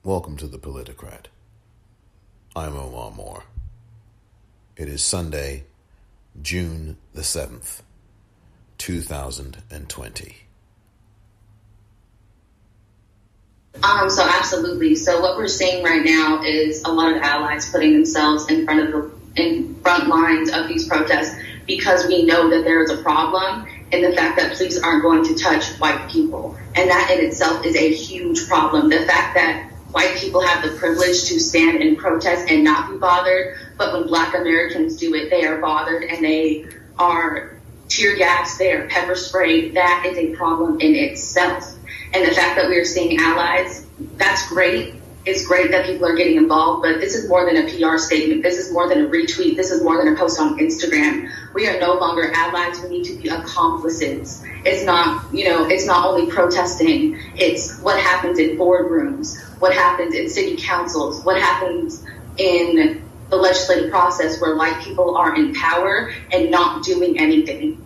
Welcome to the Politicrat. I'm Omar Moore. It is Sunday, June the 7th, 2020. So absolutely. So what we're seeing right now is a lot of allies putting themselves in front lines of these protests because we know that there is a problem in the fact that police aren't going to touch white people. And that in itself is a huge problem. The fact that white people have the privilege to stand and protest and not be bothered, but when Black Americans do it, they are bothered and they are tear gassed, they are pepper sprayed. That is a problem in itself. And the fact that we are seeing allies, that's great. It's great that people are getting involved, but this is more than a PR statement. This is more than a retweet. This is more than a post on Instagram. We are no longer allies. We need to be accomplices. It's not only protesting. It's what happens in boardrooms, what happens in city councils, what happens in the legislative process where white people are in power and not doing anything.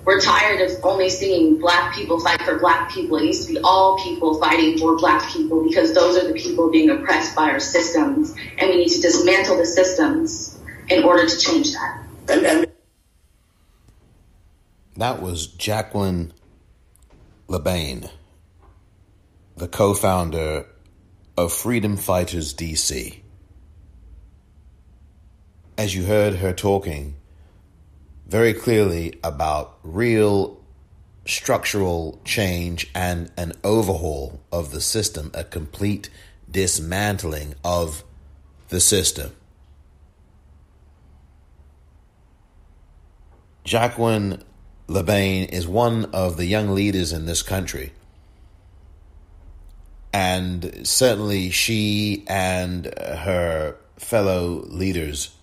We're tired of only seeing Black people fight for Black people. It needs to be all people fighting for Black people because those are the people being oppressed by our systems. And we need to dismantle the systems in order to change that. That was Jacqueline LeBain, the co-founder of Freedom Fighters DC. As you heard her talking very clearly about real structural change and an overhaul of the system, a complete dismantling of the system. Jacqueline LeBain is one of the young leaders in this country. And certainly she and her fellow leaders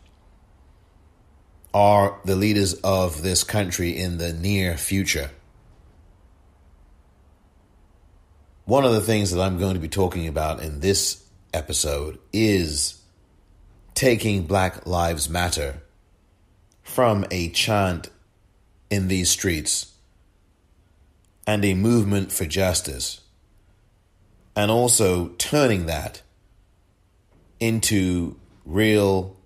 are the leaders of this country in the near future. One of the things that I'm going to be talking about in this episode is taking Black Lives Matter from a chant in these streets and a movement for justice, and also turning that into real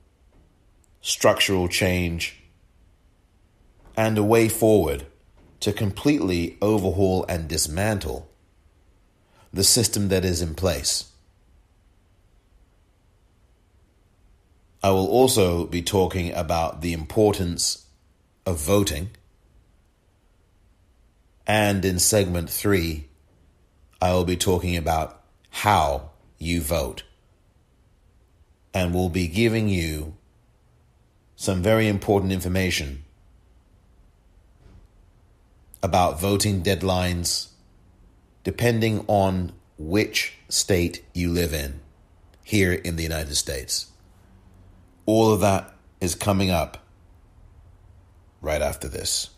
structural change and a way forward to completely overhaul and dismantle the system that is in place. I will also be talking about the importance of voting. And in segment 3, I will be talking about how you vote. And we'll be giving you some very important information about voting deadlines depending on which state you live in here in the United States. All of that is coming up right after this.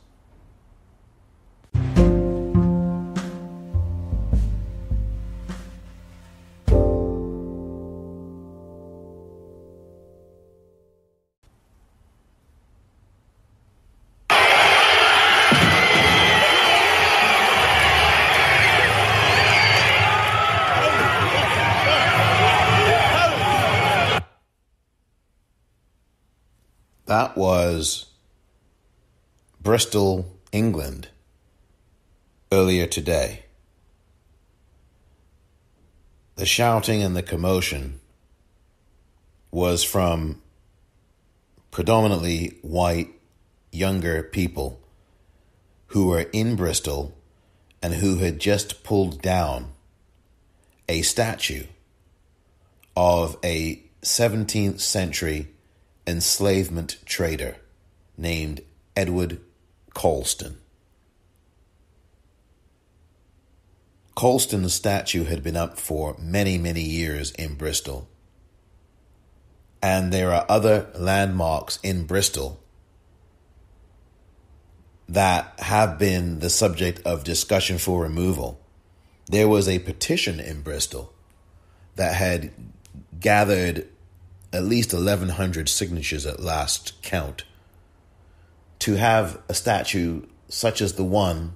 That was Bristol, England, earlier today. The shouting and the commotion was from predominantly white, younger people who were in Bristol and who had just pulled down a statue of a 17th century enslavement trader named Edward Colston. Colston's statue had been up for many, many years in Bristol. And there are other landmarks in Bristol that have been the subject of discussion for removal. There was a petition in Bristol that had gathered at least 1,100 signatures at last count to have a statue such as the one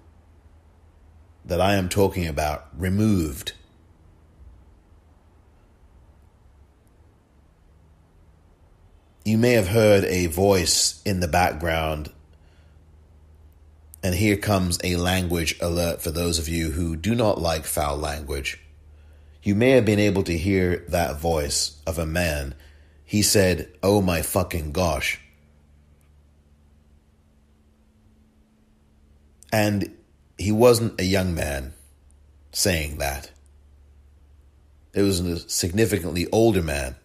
that I am talking about removed. you may have heard a voice in the background, and here comes a language alert for those of you who do not like foul language. You may have been able to hear that voice of a man. He said, "Oh my fucking gosh." And he wasn't a young man saying that. It was a significantly older man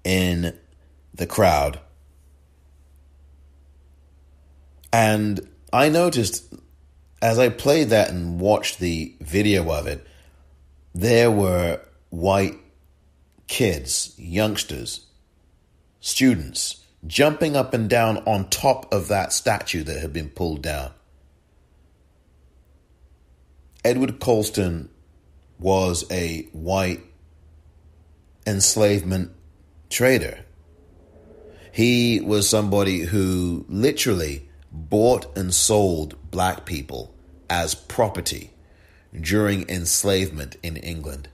in the crowd. And I noticed as I played that and watched the video of it, there were white kids, youngsters, students, jumping up and down on top of that statue that had been pulled down. Edward Colston was a white enslavement trader. He was somebody who literally bought and sold black people as property during enslavement in England.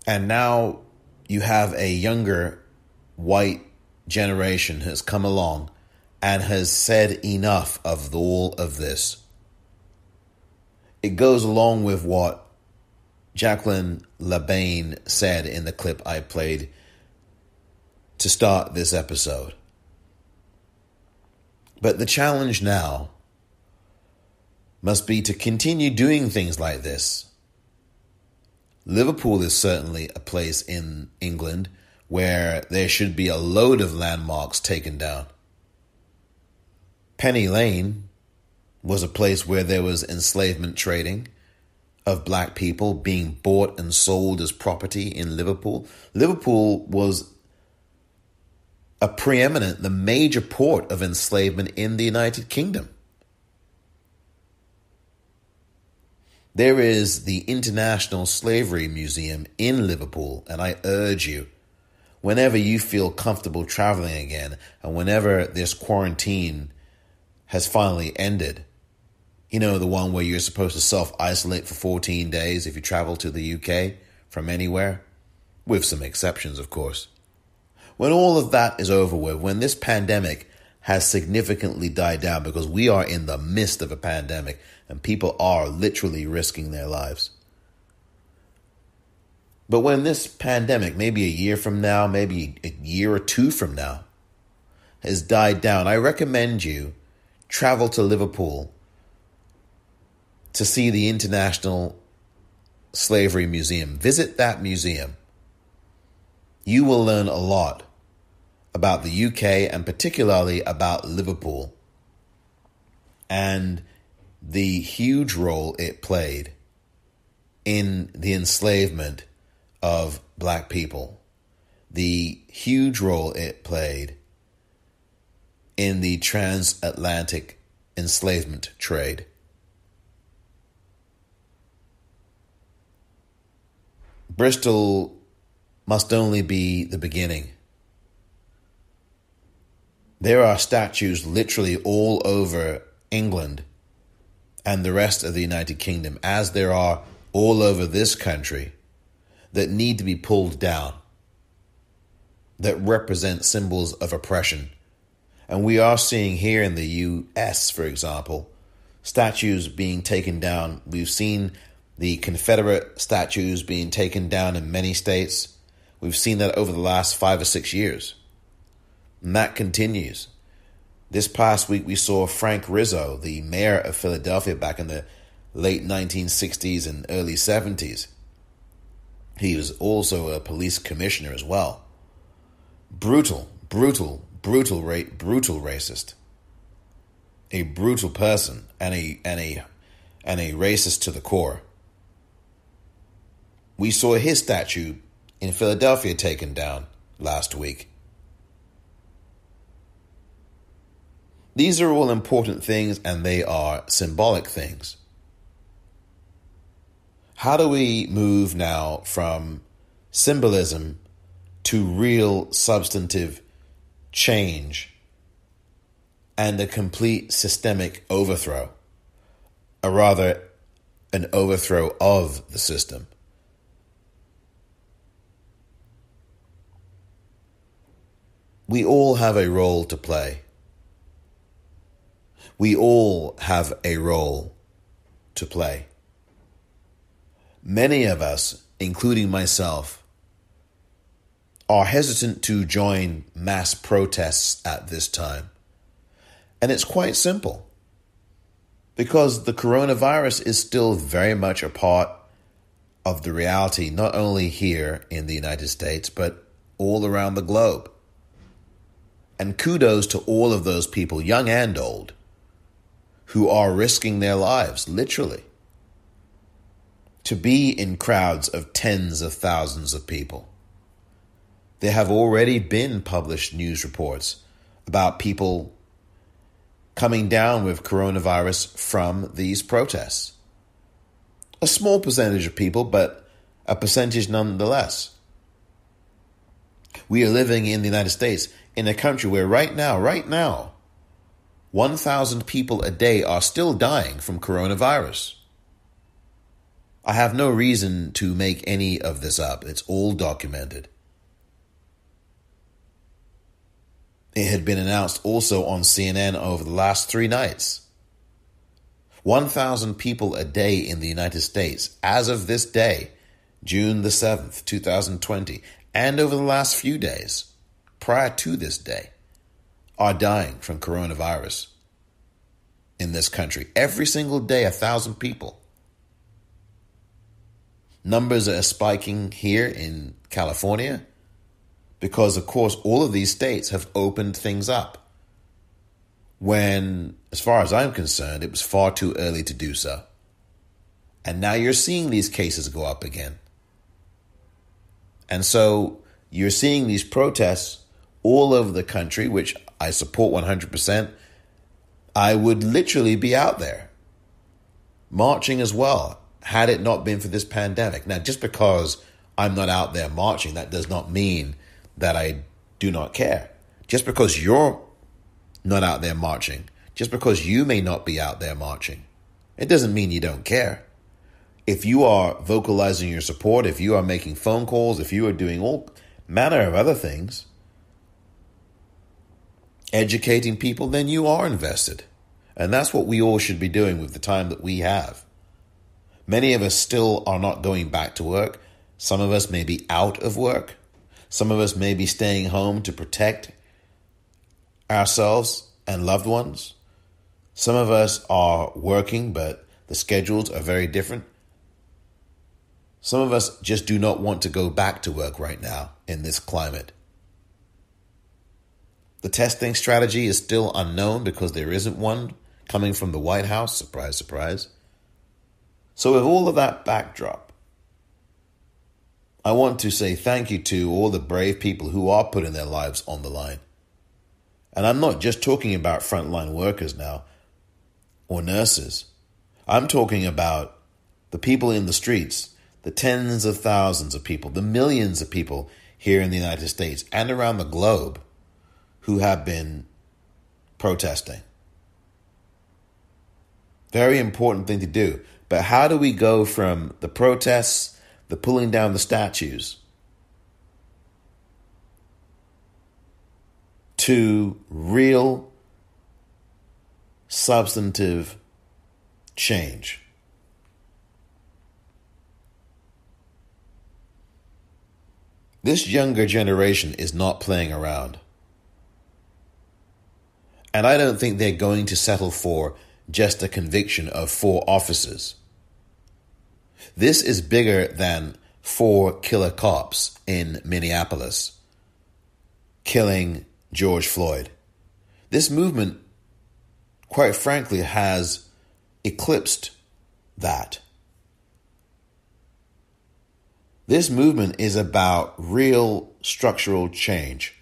And now you have a younger white generation has come along and has said enough of all of this. It goes along with what Jacqueline LaBaine said in the clip I played to start this episode. But the challenge now must be to continue doing things like this. Liverpool is certainly a place in England where there should be a load of landmarks taken down. Penny Lane was a place where there was enslavement trading of black people being bought and sold as property in Liverpool. Liverpool was the major port of enslavement in the United Kingdom. There is the International Slavery Museum in Liverpool, and I urge you, whenever you feel comfortable traveling again, and whenever this quarantine has finally ended, you know, the one where you're supposed to self-isolate for 14 days if you travel to the UK from anywhere, with some exceptions, of course. When all of that is over with, when this pandemic has significantly died down, because we are in the midst of a pandemic and people are literally risking their lives. But when this pandemic, maybe a year from now, maybe a year or two from now, has died down, I recommend you travel to Liverpool to see the International Slavery Museum. Visit that museum. You will learn a lot about the UK and particularly about Liverpool and the huge role it played in the enslavement of black people, the huge role it played in the transatlantic enslavement trade. Bristol must only be the beginning. There are statues literally all over England and the rest of the United Kingdom, as there are all over this country, that need to be pulled down, that represent symbols of oppression. And we are seeing here in the US, for example, statues being taken down. We've seen the Confederate statues being taken down in many states. We've seen that over the last 5 or 6 years. And that continues. This past week, we saw Frank Rizzo, the mayor of Philadelphia back in the late 1960s and early 70s. He was also a police commissioner as well. Brutal racist. A brutal person and a racist to the core. We saw his statue in Philadelphia taken down last week. These are all important things, and they are symbolic things. How do we move now from symbolism to real substantive change and a complete systemic overthrow, or rather, an overthrow of the system? we all have a role to play. We all have a role to play. Many of us, including myself, are hesitant to join mass protests at this time. And it's quite simple. Because the coronavirus is still very much a part of the reality, not only here in the United States, but all around the globe. And kudos to all of those people, young and old, who are risking their lives, literally, to be in crowds of tens of thousands of people. There have already been published news reports about people coming down with coronavirus from these protests. A small percentage of people, but a percentage nonetheless. We are living in the United States, in a country where right now, 1,000 people a day are still dying from coronavirus. I have no reason to make any of this up. It's all documented. It had been announced also on CNN over the last 3 nights. 1,000 people a day in the United States, as of this day, June the 7th, 2020, and over the last few days, prior to this day, are dying from coronavirus in this country. Every single day, 1,000 people. Numbers are spiking here in California because, of course, all of these states have opened things up when, as far as I'm concerned, it was far too early to do so. And now you're seeing these cases go up again. And so you're seeing these protests all over the country, which I support 100%. I would literally be out there marching as well, had it not been for this pandemic. Now, just because I'm not out there marching, that does not mean that I do not care. Just because you're not out there marching, just because you may not be out there marching, it doesn't mean you don't care. If you are vocalizing your support, if you are making phone calls, if you are doing all manner of other things, educating people, then you are invested. And that's what we all should be doing with the time that we have. Many of us still are not going back to work. Some of us may be out of work. Some of us may be staying home to protect ourselves and loved ones. Some of us are working, but the schedules are very different. Some of us just do not want to go back to work right now in this climate. The testing strategy is still unknown because there isn't one coming from the White House. Surprise, surprise. So with all of that backdrop, I want to say thank you to all the brave people who are putting their lives on the line. And I'm not just talking about frontline workers now or nurses. I'm talking about the people in the streets, the tens of thousands of people, the millions of people here in the United States and around the globe who have been protesting. Very important thing to do. But how do we go from the protests, the pulling down the statues, to real substantive change? This younger generation is not playing around. And I don't think they're going to settle for just a conviction of 4 officers. This is bigger than 4 killer cops in Minneapolis killing George Floyd. This movement, quite frankly, has eclipsed that. This movement is about real structural change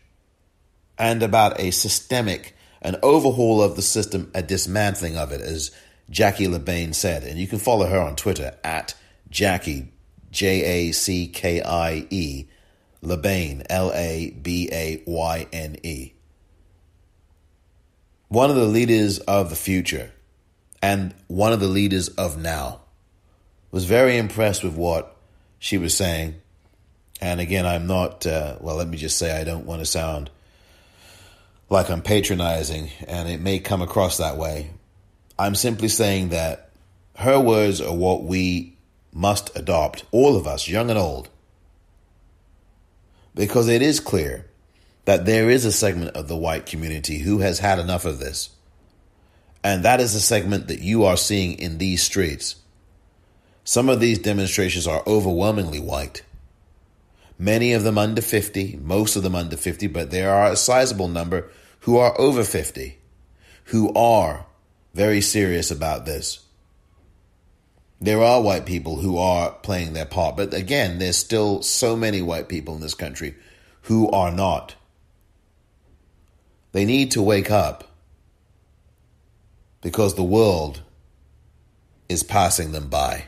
and about a systemic, an overhaul of the system, a dismantling of it, as Jackie LaBaine said. And you can follow her on Twitter at Jackie, Jackie, LaBaine, Labayne. One of the leaders of the future and one of the leaders of now. Was very impressed with what she was saying. And again, I'm not, let me just say I don't want to sound like I'm patronizing, and it may come across that way. I'm simply saying that her words are what we must adopt, all of us, young and old. Because it is clear that there is a segment of the white community who has had enough of this. And that is the segment that you are seeing in these streets. Some of these demonstrations are overwhelmingly white. Many of them under 50, most of them under 50, but there are a sizable number who are over 50, who are very serious about this. There are white people who are playing their part, but again, there's still so many white people in this country who are not. They need to wake up because the world is passing them by.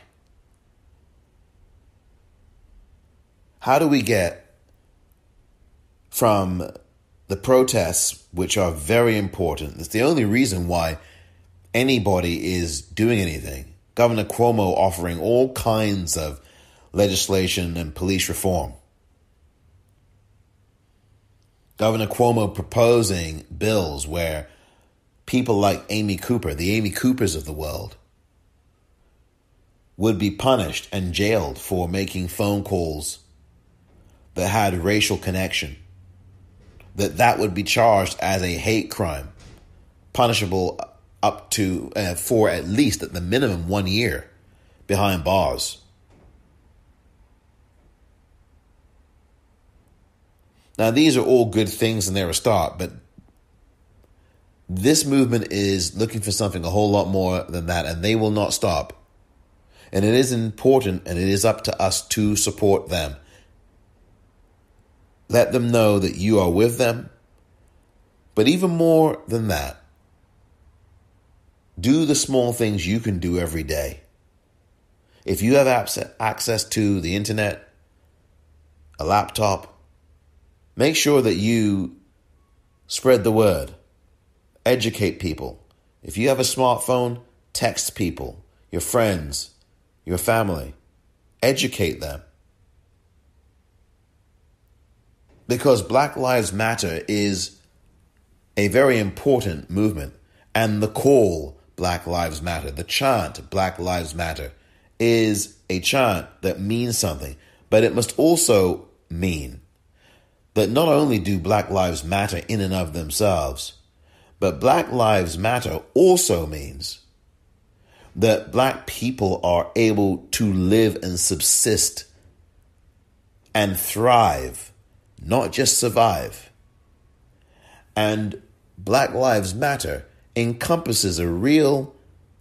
How do we get from the protests, which are very important? It's the only reason why anybody is doing anything. Governor Cuomo offering all kinds of legislation and police reform. Governor Cuomo proposing bills where people like Amy Cooper, the Amy Coopers of the world, would be punished and jailed for making phone calls that had racial connection. That would be charged as a hate crime, punishable up to for at least at the minimum 1 year behind bars. Now, these are all good things and they're a start, but this movement is looking for something a whole lot more than that, and they will not stop. And it is important, and it is up to us to support them. Let them know that you are with them. But even more than that, do the small things you can do every day. If you have access to the internet, a laptop, make sure that you spread the word. Educate people. If you have a smartphone, text people, your friends, your family. Educate them. Because Black Lives Matter is a very important movement. And the call, Black Lives Matter, the chant, Black Lives Matter, is a chant that means something. But it must also mean that not only do Black Lives Matter in and of themselves, but Black Lives Matter also means that Black people are able to live and subsist and thrive, not just survive. And Black Lives Matter encompasses a real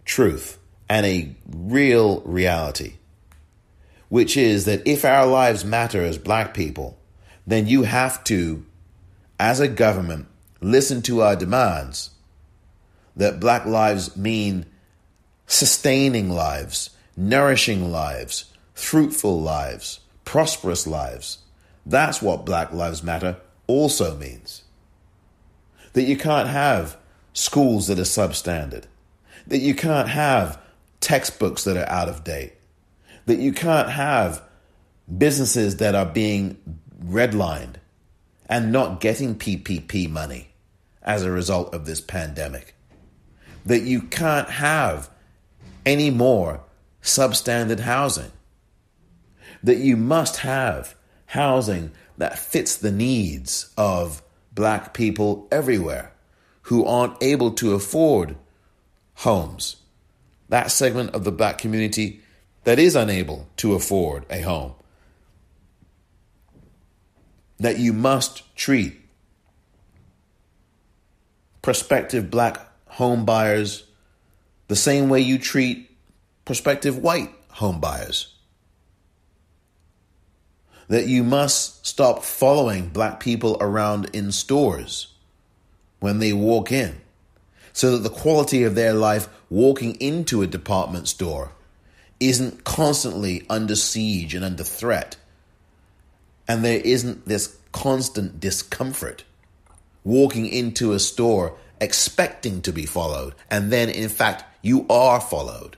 truth and a real reality, which is that if our lives matter as Black people, then you have to, as a government, listen to our demands that Black lives mean sustaining lives, nourishing lives, fruitful lives, prosperous lives. That's what Black Lives Matter also means. That you can't have schools that are substandard. That you can't have textbooks that are out of date. That you can't have businesses that are being redlined and not getting PPP money as a result of this pandemic. That you can't have any more substandard housing. That you must have housing that fits the needs of Black people everywhere who aren't able to afford homes. That segment of the Black community that is unable to afford a home. That you must treat prospective Black home buyers the same way you treat prospective white home buyers. That you must stop following Black people around in stores when they walk in, so that the quality of their life walking into a department store isn't constantly under siege and under threat. And there isn't this constant discomfort walking into a store expecting to be followed, and then in fact you are followed.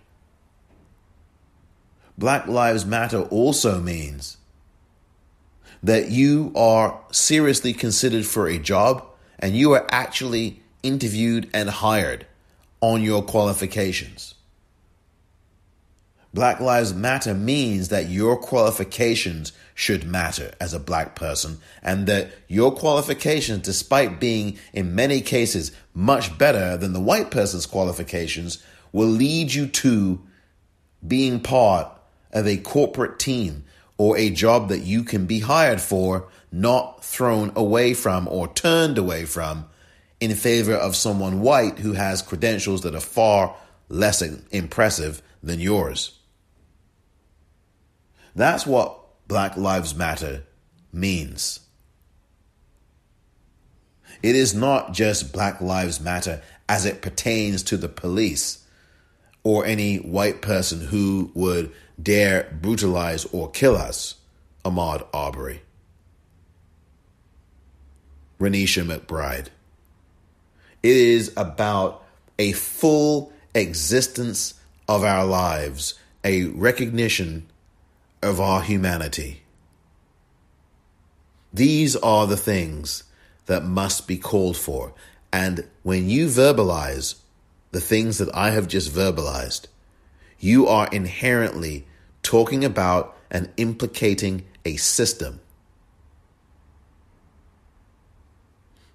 Black Lives Matter also means that you are seriously considered for a job and you are actually interviewed and hired on your qualifications. Black Lives Matter means that your qualifications should matter as a black person, and that your qualifications, despite being in many cases much better than the white person's qualifications, will lead you to being part of a corporate team or a job that you can be hired for, not thrown away from or turned away from in favor of someone white who has credentials that are far less impressive than yours. That's what Black Lives Matter means. It is not just Black Lives Matter as it pertains to the police or any white person who would dare brutalize or kill us, Ahmaud Arbery, Renisha McBride. It is about a full existence of our lives, a recognition of our humanity. These are the things that must be called for. And when you verbalize the things that I have just verbalized, you are inherently talking about and implicating a system.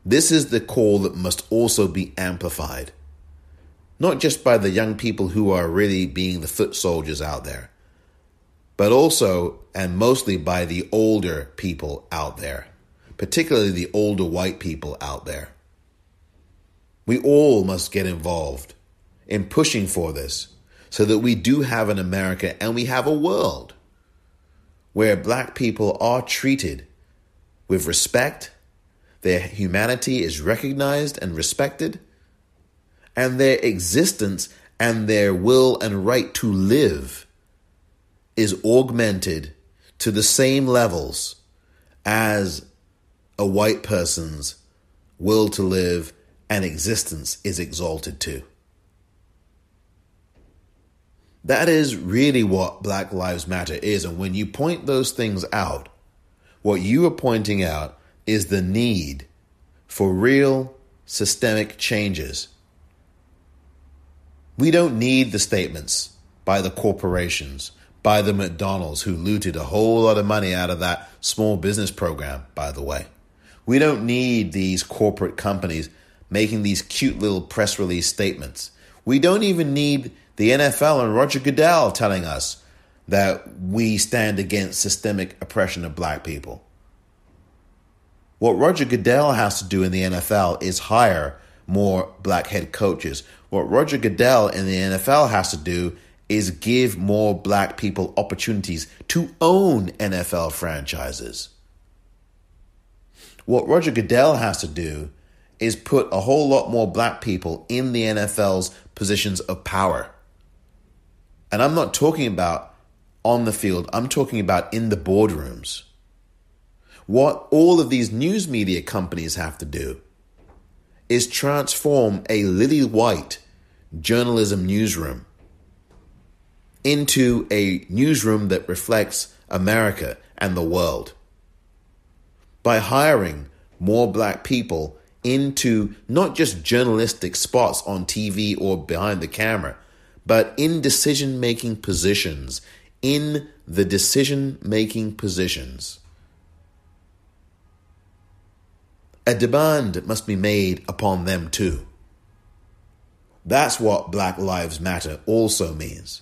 This is the call that must also be amplified, not just by the young people who are really being the foot soldiers out there, but also and mostly by the older people out there, particularly the older white people out there. We all must get involved in pushing for this so that we do have an America and we have a world where black people are treated with respect, their humanity is recognized and respected, and their existence and their will and right to live is augmented to the same levels as a white person's will to live and existence is exalted to. That is really what Black Lives Matter is. And when you point those things out, what you are pointing out is the need for real systemic changes. We don't need the statements by the corporations, by the McDonald's who looted a whole lot of money out of that small business program, by the way. We don't need these corporate companies making these cute little press release statements. We don't even need the NFL and Roger Goodell telling us that we stand against systemic oppression of black people. What Roger Goodell has to do in the NFL is hire more black head coaches. What Roger Goodell in the NFL has to do is give more black people opportunities to own NFL franchises. What Roger Goodell has to do is put a whole lot more black people in the NFL's positions of power. And I'm not talking about on the field, I'm talking about in the boardrooms. What all of these news media companies have to do is transform a lily white journalism newsroom into a newsroom that reflects America and the world by hiring more black people into not just journalistic spots on TV or behind the camera, but in decision-making positions, in the decision-making positions. A demand must be made upon them too. That's what Black Lives Matter also means.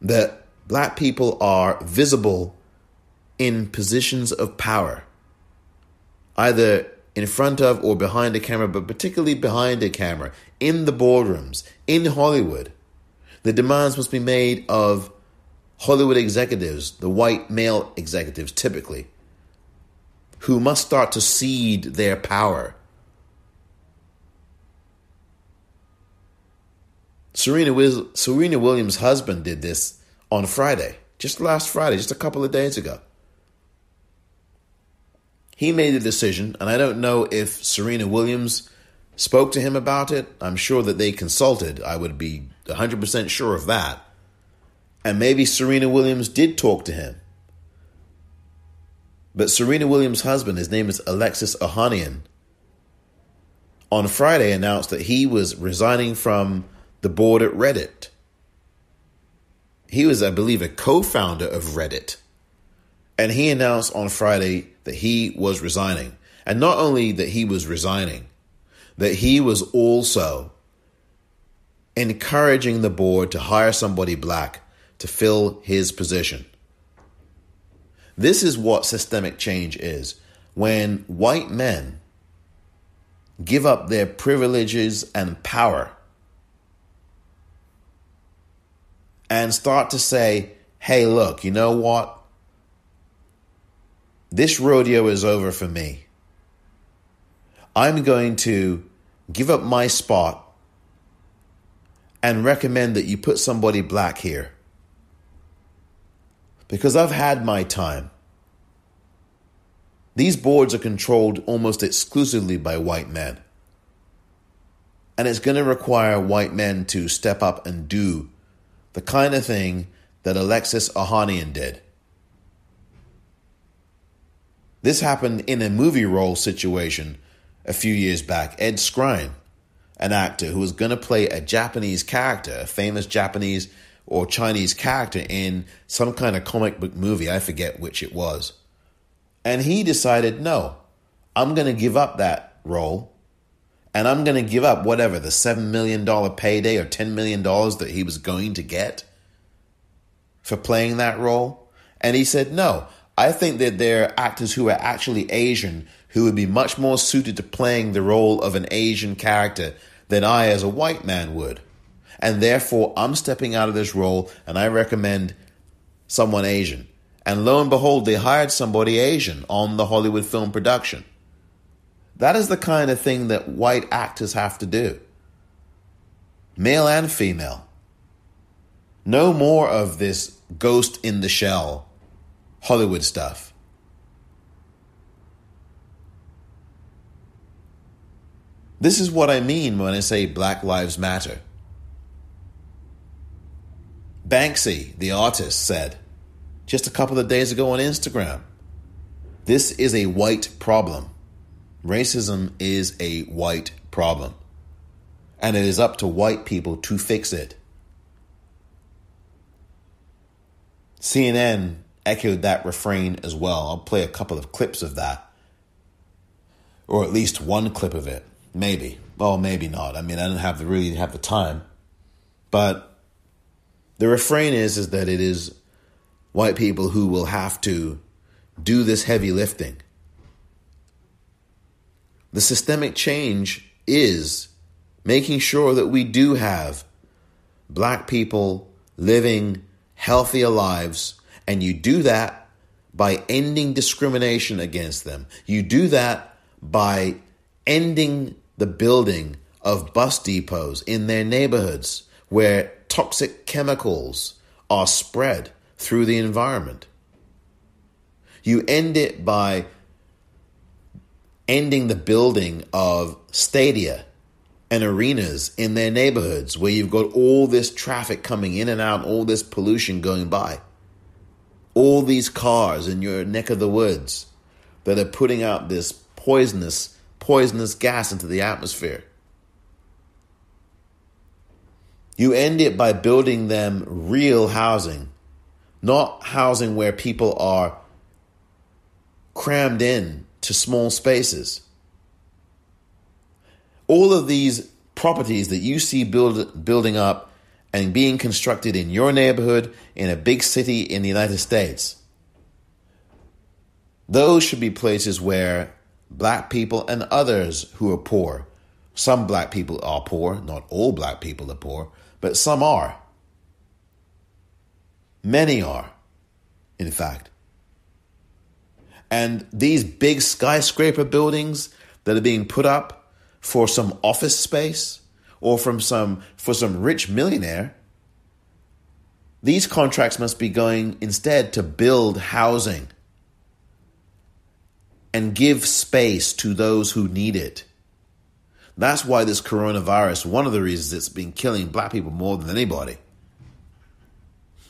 That black people are visible in positions of power, either in front of or behind a camera, but particularly behind a camera, in the boardrooms, in Hollywood. The demands must be made of Hollywood executives, the white male executives typically, who must start to cede their power. Serena Williams' husband did this on Friday, just last Friday, just a couple of days ago. He made a decision, and I don't know if Serena Williams spoke to him about it. I'm sure that they consulted. I would be 100% sure of that. And maybe Serena Williams did talk to him. But Serena Williams' husband, his name is Alexis Ohanian, on Friday announced that he was resigning from the board at Reddit. He was, I believe, a co-founder of Reddit. And he announced on Friday that he was resigning. And not only that he was resigning, that he was also encouraging the board to hire somebody black to fill his position. This is what systemic change is. When white men give up their privileges and power and start to say, hey, look, you know what? This rodeo is over for me. I'm going to give up my spot and recommend that you put somebody black here. Because I've had my time. These boards are controlled almost exclusively by white men. And it's going to require white men to step up and do the kind of thing that Alexis Ohanian did. This happened in a movie role situation a few years back. Ed Skrein, an actor who was going to play a Japanese character, a famous Japanese or Chinese character in some kind of comic book movie. I forget which it was. And he decided, no, I'm going to give up that role. And I'm going to give up whatever, the $7 million payday or $10 million that he was going to get for playing that role. And he said, no, I think that there are actors who are actually Asian who would be much more suited to playing the role of an Asian character than I as a white man would. And therefore, I'm stepping out of this role and I recommend someone Asian. And lo and behold, they hired somebody Asian on the Hollywood film production. That is the kind of thing that white actors have to do. Male and female. No more of this ghost in the shell Hollywood stuff. This is what I mean when I say Black Lives Matter. Banksy, the artist, said just a couple of days ago on Instagram, this is a white problem. Racism is a white problem. And it is up to white people to fix it. CNN echoed that refrain as well. I'll play a couple of clips of that. Or at least one clip of it. Maybe. Well, maybe not. I mean, I don't really have the time. But the refrain is that it is white people who will have to do this heavy lifting. The systemic change is making sure that we do have black people living healthier lives, and you do that by ending discrimination against them. You do that by ending the building of bus depots in their neighborhoods where toxic chemicals are spread through the environment. You end it by ending the building of stadia and arenas in their neighborhoods where you've got all this traffic coming in and out, all this pollution going by. All these cars in your neck of the woods that are putting out this poisonous gas into the atmosphere. You end it by building them real housing, not housing where people are crammed in to small spaces. All of these properties that you see building up and being constructed in your neighborhood, in a big city in the United States, those should be places where black people and others who are poor, some black people are poor, not all black people are poor, but some are. Many are, in fact. And these big skyscraper buildings that are being put up for some office space or for some rich millionaire, these contracts must be going instead to build housing and give space to those who need it. That's why this coronavirus, one of the reasons it's been killing black people more than anybody.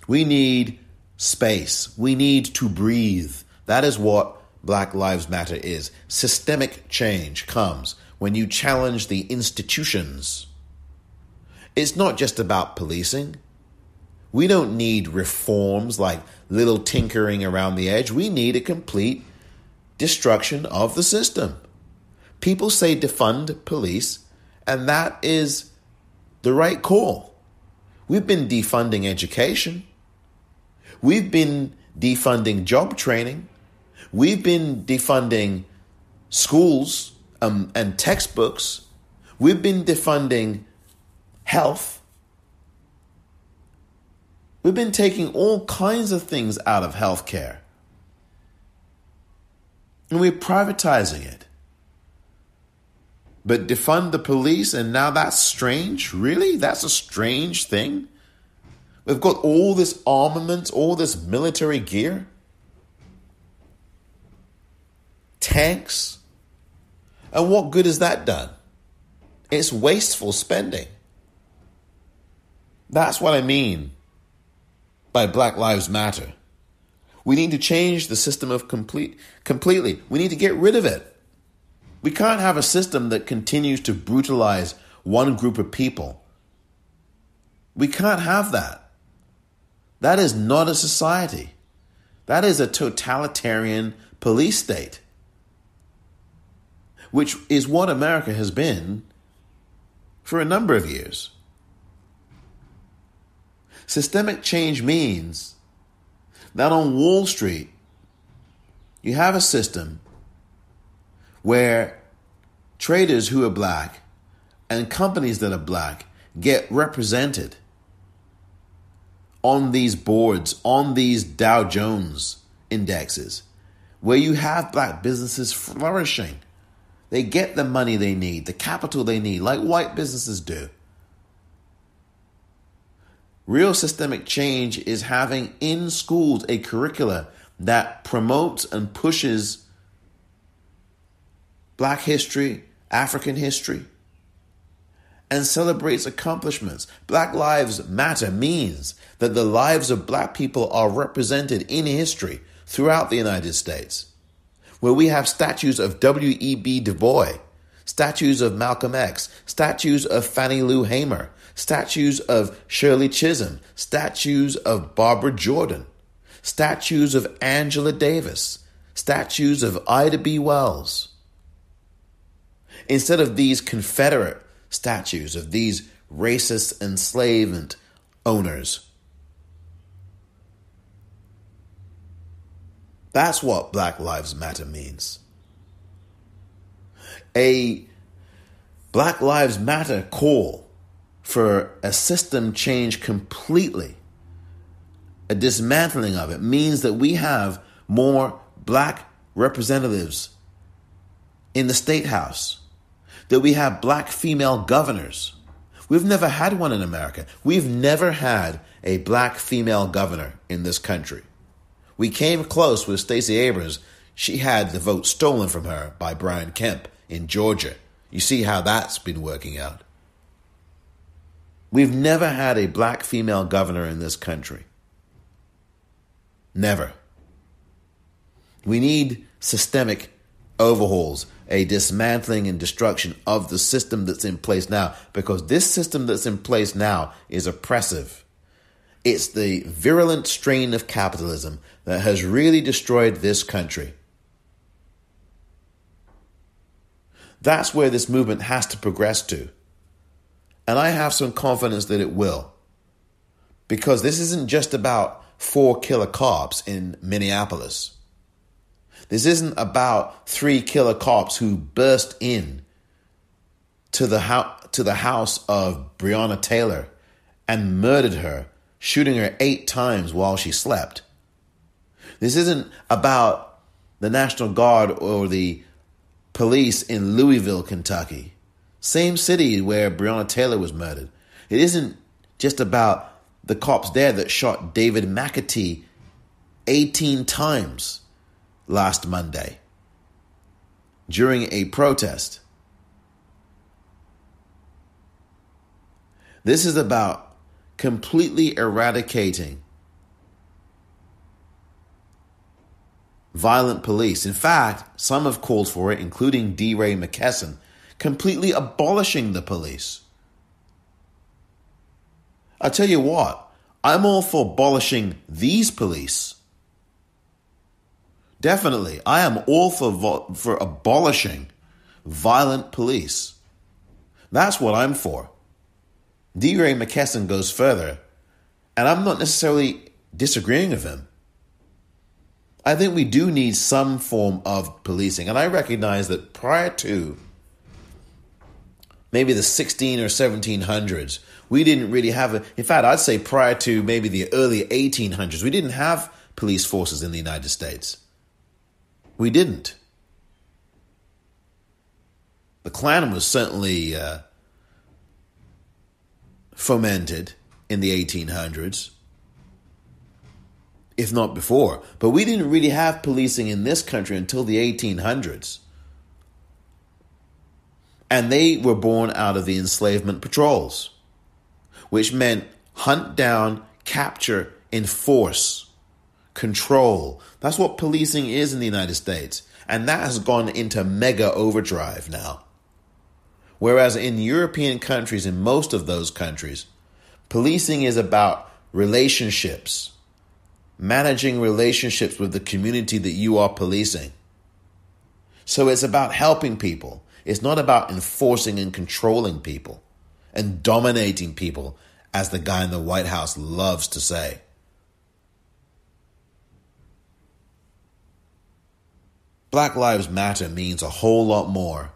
We need space. We need to breathe. That is what Black Lives Matter is. Systemic change comes when you challenge the institutions. It's not just about policing. We don't need reforms like little tinkering around the edge. We need a complete destruction of the system. People say defund police, and that is the right call. We've been defunding education. We've been defunding job training. We've been defunding schools and textbooks. We've been defunding health. We've been taking all kinds of things out of healthcare. And we're privatizing it. But defund the police, and now that's strange? Really? That's a strange thing? We've got all this armament, all this military gear, tanks. And what good has that done? It's wasteful spending. That's what I mean by Black Lives Matter. We need to change the system of completely. We need to get rid of it. We can't have a system that continues to brutalize one group of people. We can't have that. That is not a society. That is a totalitarian police state, which is what America has been for a number of years. Systemic change means that on Wall Street, you have a system where traders who are black and companies that are black get represented on these boards, on these Dow Jones indexes, where you have black businesses flourishing. They get the money they need, the capital they need, like white businesses do. Real systemic change is having in schools a curricula that promotes and pushes Black history, African history, and celebrates accomplishments. Black Lives Matter means that the lives of black people are represented in history throughout the United States, where we have statues of W.E.B. Du Bois, statues of Malcolm X, statues of Fannie Lou Hamer, statues of Shirley Chisholm, statues of Barbara Jordan, statues of Angela Davis, statues of Ida B. Wells. Instead of these Confederate statues of these racist enslavement owners. That's what Black Lives Matter means. A Black Lives Matter call for a system change completely, a dismantling of it, means that we have more black representatives in the state house, that we have black female governors. We've never had one in America. We've never had a black female governor in this country. We came close with Stacey Abrams. She had the vote stolen from her by Brian Kemp in Georgia. You see how that's been working out. We've never had a black female governor in this country. Never. We need systemic overhauls, a dismantling and destruction of the system that's in place now, because this system that's in place now is oppressive. It's the virulent strain of capitalism that has really destroyed this country. That's where this movement has to progress to. And I have some confidence that it will. Because this isn't just about 4 killer cops in Minneapolis. This isn't about 3 killer cops who burst in to the house of Breonna Taylor and murdered her, shooting her 8 times while she slept. This isn't about the National Guard or the police in Louisville, Kentucky, same city where Breonna Taylor was murdered. It isn't just about the cops there that shot David McAtee 18 times last Monday during a protest. This is about completely eradicating violent police. In fact, some have called for it, including D. Ray McKesson, completely abolishing the police. I tell you what, I'm all for abolishing these police. Definitely, I am all for abolishing violent police. That's what I'm for. D. Ray McKesson goes further, and I'm not necessarily disagreeing with him. I think we do need some form of policing, and I recognize that prior to maybe the 16 or 1700s, we didn't really have in fact, I'd say prior to maybe the early 1800s, we didn't have police forces in the United States. We didn't. The Klan was certainly fomented in the 1800s, if not before. But we didn't really have policing in this country until the 1800s. And they were born out of the enslavement patrols, which meant hunt down, capture, enforce, control. That's what policing is in the United States. And that has gone into mega overdrive now. Whereas in European countries, in most of those countries, policing is about relationships, managing relationships with the community that you are policing. So it's about helping people. It's not about enforcing and controlling people and dominating people, as the guy in the White House loves to say. Black Lives Matter means a whole lot more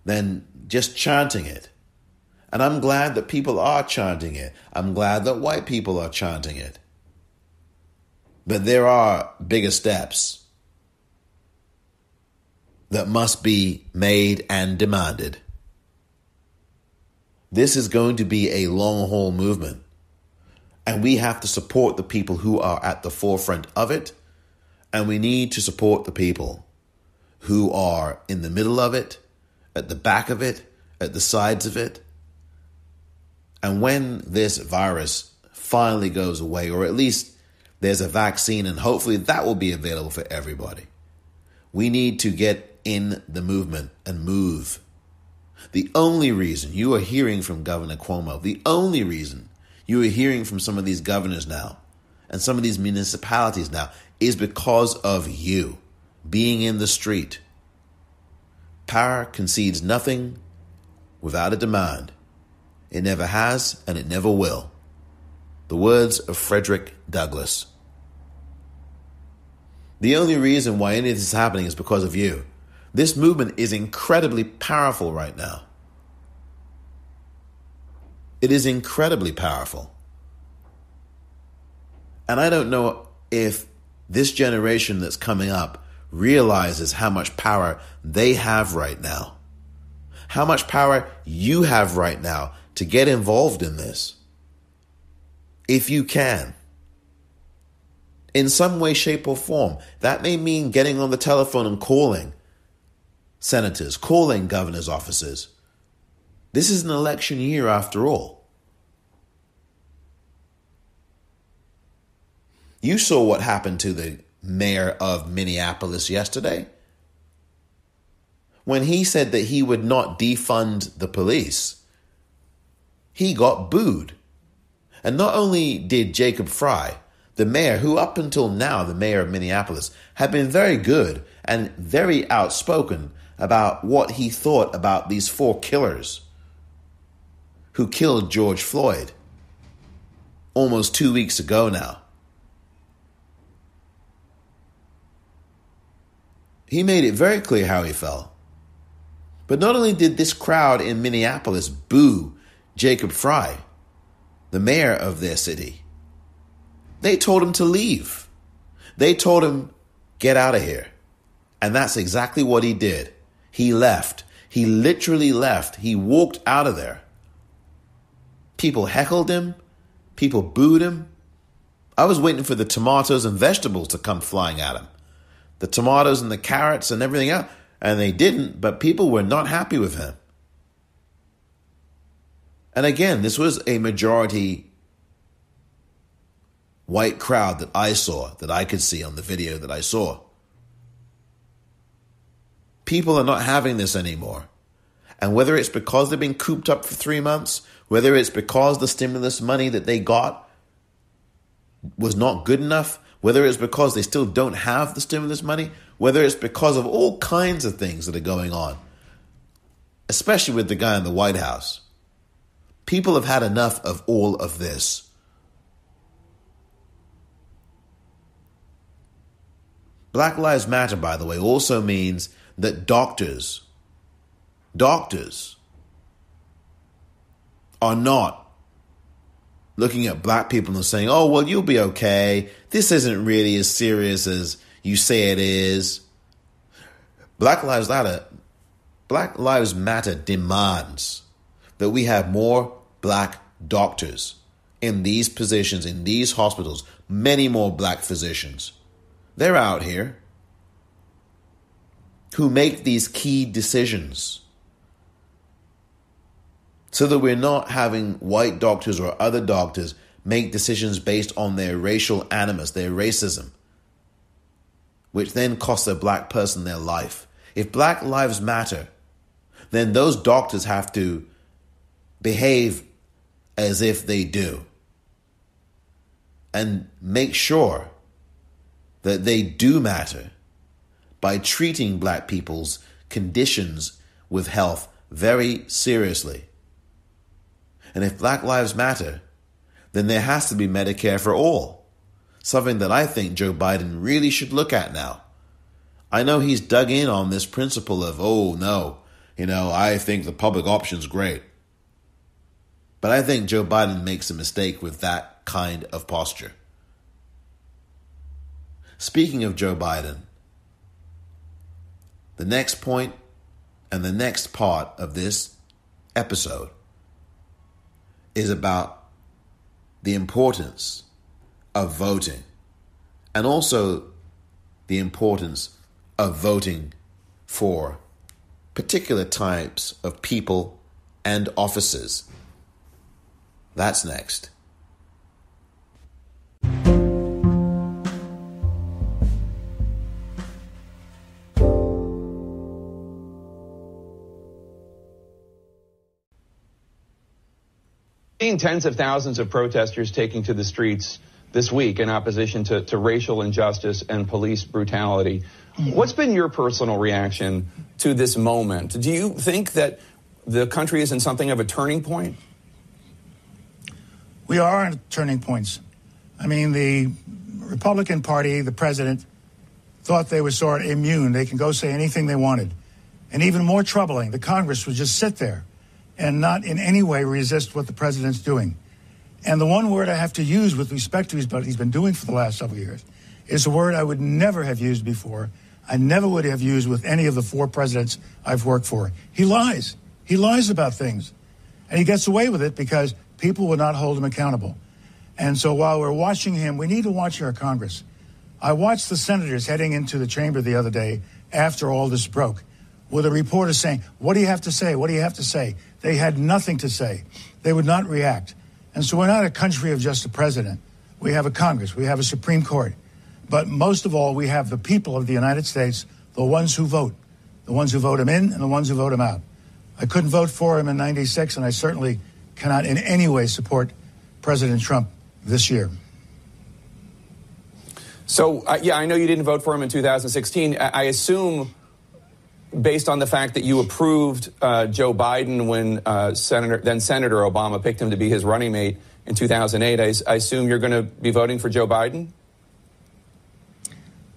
than just chanting it. And I'm glad that people are chanting it. I'm glad that white people are chanting it. But there are bigger steps that must be made and demanded. This is going to be a long-haul movement, and we have to support the people who are at the forefront of it, and we need to support the people who are in the middle of it, at the back of it, at the sides of it. And when this virus finally goes away, or at least there's a vaccine, and hopefully that will be available for everybody, we need to get in the movement and move. The only reason you are hearing from Governor Cuomo, the only reason you are hearing from some of these governors now and some of these municipalities now is because of you being in the street. Power concedes nothing without a demand. It never has, and it never will. The words of Frederick Douglass. The only reason why any of this is happening is because of you. This movement is incredibly powerful right now. It is incredibly powerful. And I don't know if this generation that's coming up realizes how much power they have right now. How much power you have right now to get involved in this. If you can. In some way, shape, or form. That may mean getting on the telephone and calling senators, calling governors' offices. This is an election year after all. You saw what happened to the mayor of Minneapolis yesterday when he said that he would not defund the police. He got booed. And not only did Jacob Frey, the mayor, who up until now, the mayor of Minneapolis, had been very good and very outspoken about what he thought about these 4 killers who killed George Floyd almost 2 weeks ago now. He made it very clear how he felt. But not only did this crowd in Minneapolis boo Jacob Frey, the mayor of their city, they told him to leave. They told him, get out of here. And that's exactly what he did. He left. He literally left. He walked out of there. People heckled him. People booed him. I was waiting for the tomatoes and vegetables to come flying at him. The tomatoes and the carrots and everything else. And they didn't, but people were not happy with him. And again, this was a majority white crowd that I saw, that I could see on the video that I saw. People are not having this anymore. And whether it's because they've been cooped up for 3 months, whether it's because the stimulus money that they got was not good enough, whether it's because they still don't have the stimulus money, whether it's because of all kinds of things that are going on, especially with the guy in the White House. People have had enough of all of this. Black Lives Matter, by the way, also means that doctors are not looking at black people and saying, oh, well, you'll be okay. This isn't really as serious as you say it is. Black Lives Matter demands that we have more black doctors in these positions, in these hospitals, many more black physicians. They're out here who make these key decisions so that we're not having white doctors or other doctors make decisions based on their racial animus, their racism, which then costs a black person their life. If Black Lives Matter, then those doctors have to behave as if they do and make sure that they do matter by treating black people's conditions with health very seriously. And if Black Lives Matter, then there has to be Medicare for all, something that I think Joe Biden really should look at now. I know he's dug in on this principle of, oh, no, I think the public option's great. But I think Joe Biden makes a mistake with that kind of posture. Speaking of Joe Biden, the next point and the next part of this episode is about the importance of voting and also the importance of voting for particular types of people and offices. That's next. Tens of thousands of protesters taking to the streets this week in opposition to racial injustice and police brutality. What's been your personal reaction to this moment? Do you think that the country is in something of a turning point? We are at turning points. I mean, the Republican Party, the president, thought they were sort of immune. They can go say anything they wanted. And even more troubling, the Congress would just sit there and not in any way resist what the president's doing. And the one word I have to use with respect to what he's been doing for the last several years is a word I would never have used before. I never would have used with any of the 4 presidents I've worked for. He lies. He lies about things. And he gets away with it because people will not hold him accountable. And so while we're watching him, we need to watch our Congress. I watched the senators heading into the chamber the other day after all this broke, with a reporter saying, what do you have to say? What do you have to say? They had nothing to say. They would not react. And so we're not a country of just a president. We have a Congress. We have a Supreme Court. But most of all, we have the people of the United States, the ones who vote him in and the ones who vote him out. I couldn't vote for him in '96, and I certainly cannot in any way support President Trump this year. So, I know you didn't vote for him in 2016. I assume, based on the fact that you approved Joe Biden when Senator Obama picked him to be his running mate in 2008, I assume you're going to be voting for Joe Biden?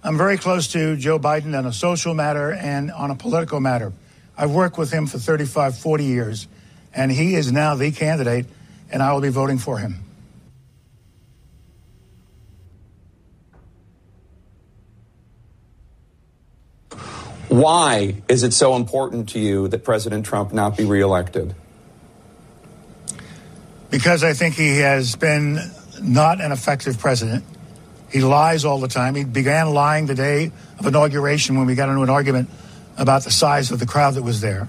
I'm very close to Joe Biden on a social matter and on a political matter. I've worked with him for 35, 40 years, and he is now the candidate, and I will be voting for him. Why is it so important to you that President Trump not be reelected? Because I think he has been not an effective president. He lies all the time. He began lying the day of inauguration when we got into an argument about the size of the crowd that was there.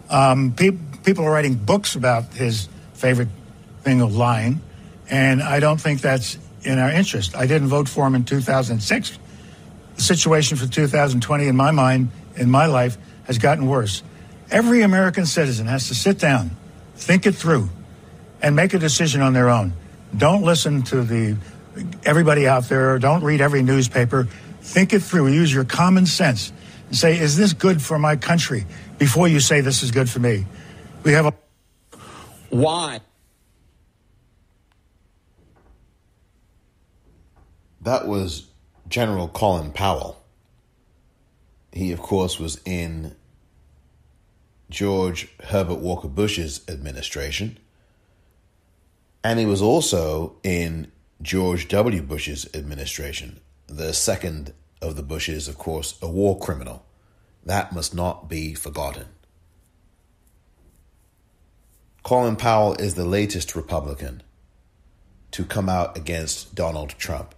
People are writing books about his favorite thing of lying, and I don't think that's in our interest. I didn't vote for him in 2006. The situation for 2020, in my mind, in my life, has gotten worse. Every American citizen has to sit down, think it through, and make a decision on their own. Don't listen to everybody out there. Don't read every newspaper. Think it through. Use your common sense and say, is this good for my country? Before you say this is good for me. We have a... Why? That was General Colin Powell. He, of course, was in George Herbert Walker Bush's administration. And he was also in George W. Bush's administration. The second of the Bushes, of course, a war criminal. That must not be forgotten. Colin Powell is the latest Republican to come out against Donald Trump.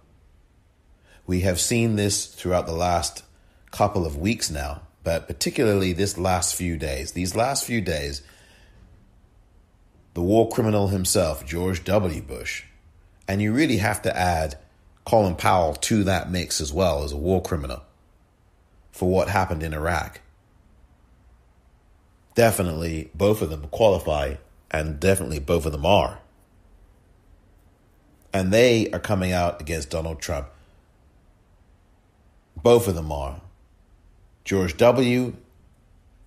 We have seen this throughout the last couple of weeks now, but particularly these last few days, the war criminal himself, George W. Bush, and you really have to add Colin Powell to that mix as well as a war criminal for what happened in Iraq. Definitely both of them qualify, and definitely both of them are. And they are coming out against Donald Trump. Both of them are. George W.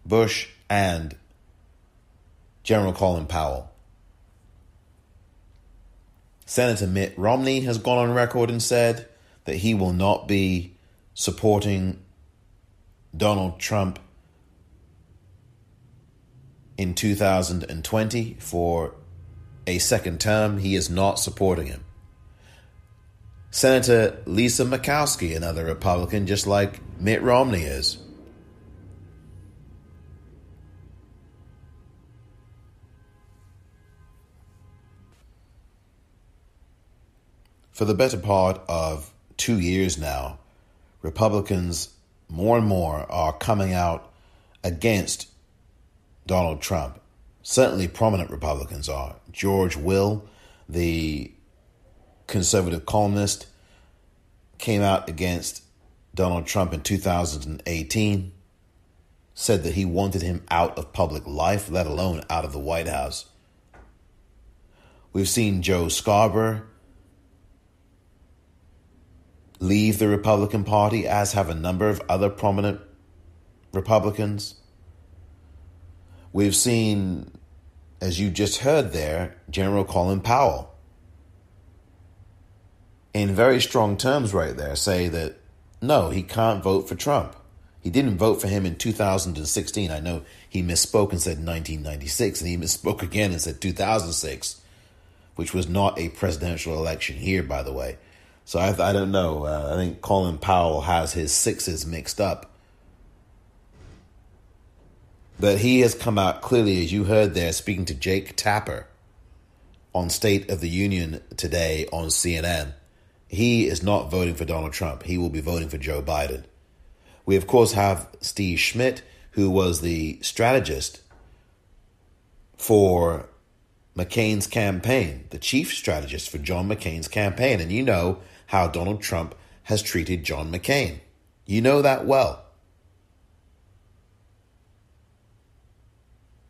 Bush and General Colin Powell. Senator Mitt Romney has gone on record and said that he will not be supporting Donald Trump in 2020 for a second term. He is not supporting him. Senator Lisa Murkowski, another Republican, just like Mitt Romney is. For the better part of 2 years now, Republicans more and more are coming out against Donald Trump. Certainly prominent Republicans are. George Will, the conservative columnist, came out against Donald Trump in 2018, said that he wanted him out of public life, let alone out of the White House. We've seen Joe Scarborough leave the Republican Party, as have a number of other prominent Republicans. We've seen, as you just heard there, General Colin Powell, in very strong terms right there, say that, no, he can't vote for Trump. He didn't vote for him in 2016. I know he misspoke and said 1996, and he misspoke again and said 2006, which was not a presidential election here, by the way. So I don't know. I think Colin Powell has his sixes mixed up. But he has come out clearly, as you heard there, speaking to Jake Tapper on State of the Union today on CNN. He is not voting for Donald Trump. He will be voting for Joe Biden. We, of course, have Steve Schmidt, who was the strategist for McCain's campaign, the chief strategist for John McCain's campaign. And you know how Donald Trump has treated John McCain. You know that well.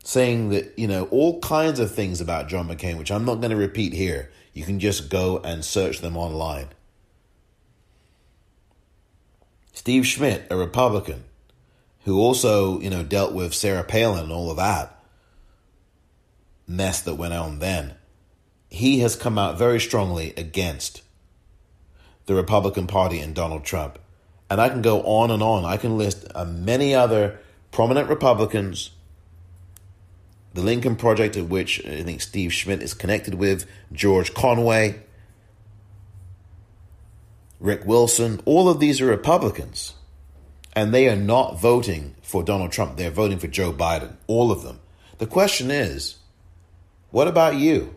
Saying that, all kinds of things about John McCain, which I'm not going to repeat here. You can just go and search them online. Steve Schmidt, a Republican, who also, dealt with Sarah Palin and all of that mess that went on then. He has come out very strongly against the Republican Party and Donald Trump. And I can go on and on. I can list many other prominent Republicans, the Lincoln Project, of which I think Steve Schmidt is connected with, George Conway, Rick Wilson. All of these are Republicans. And they are not voting for Donald Trump. They're voting for Joe Biden. All of them. The question is, what about you?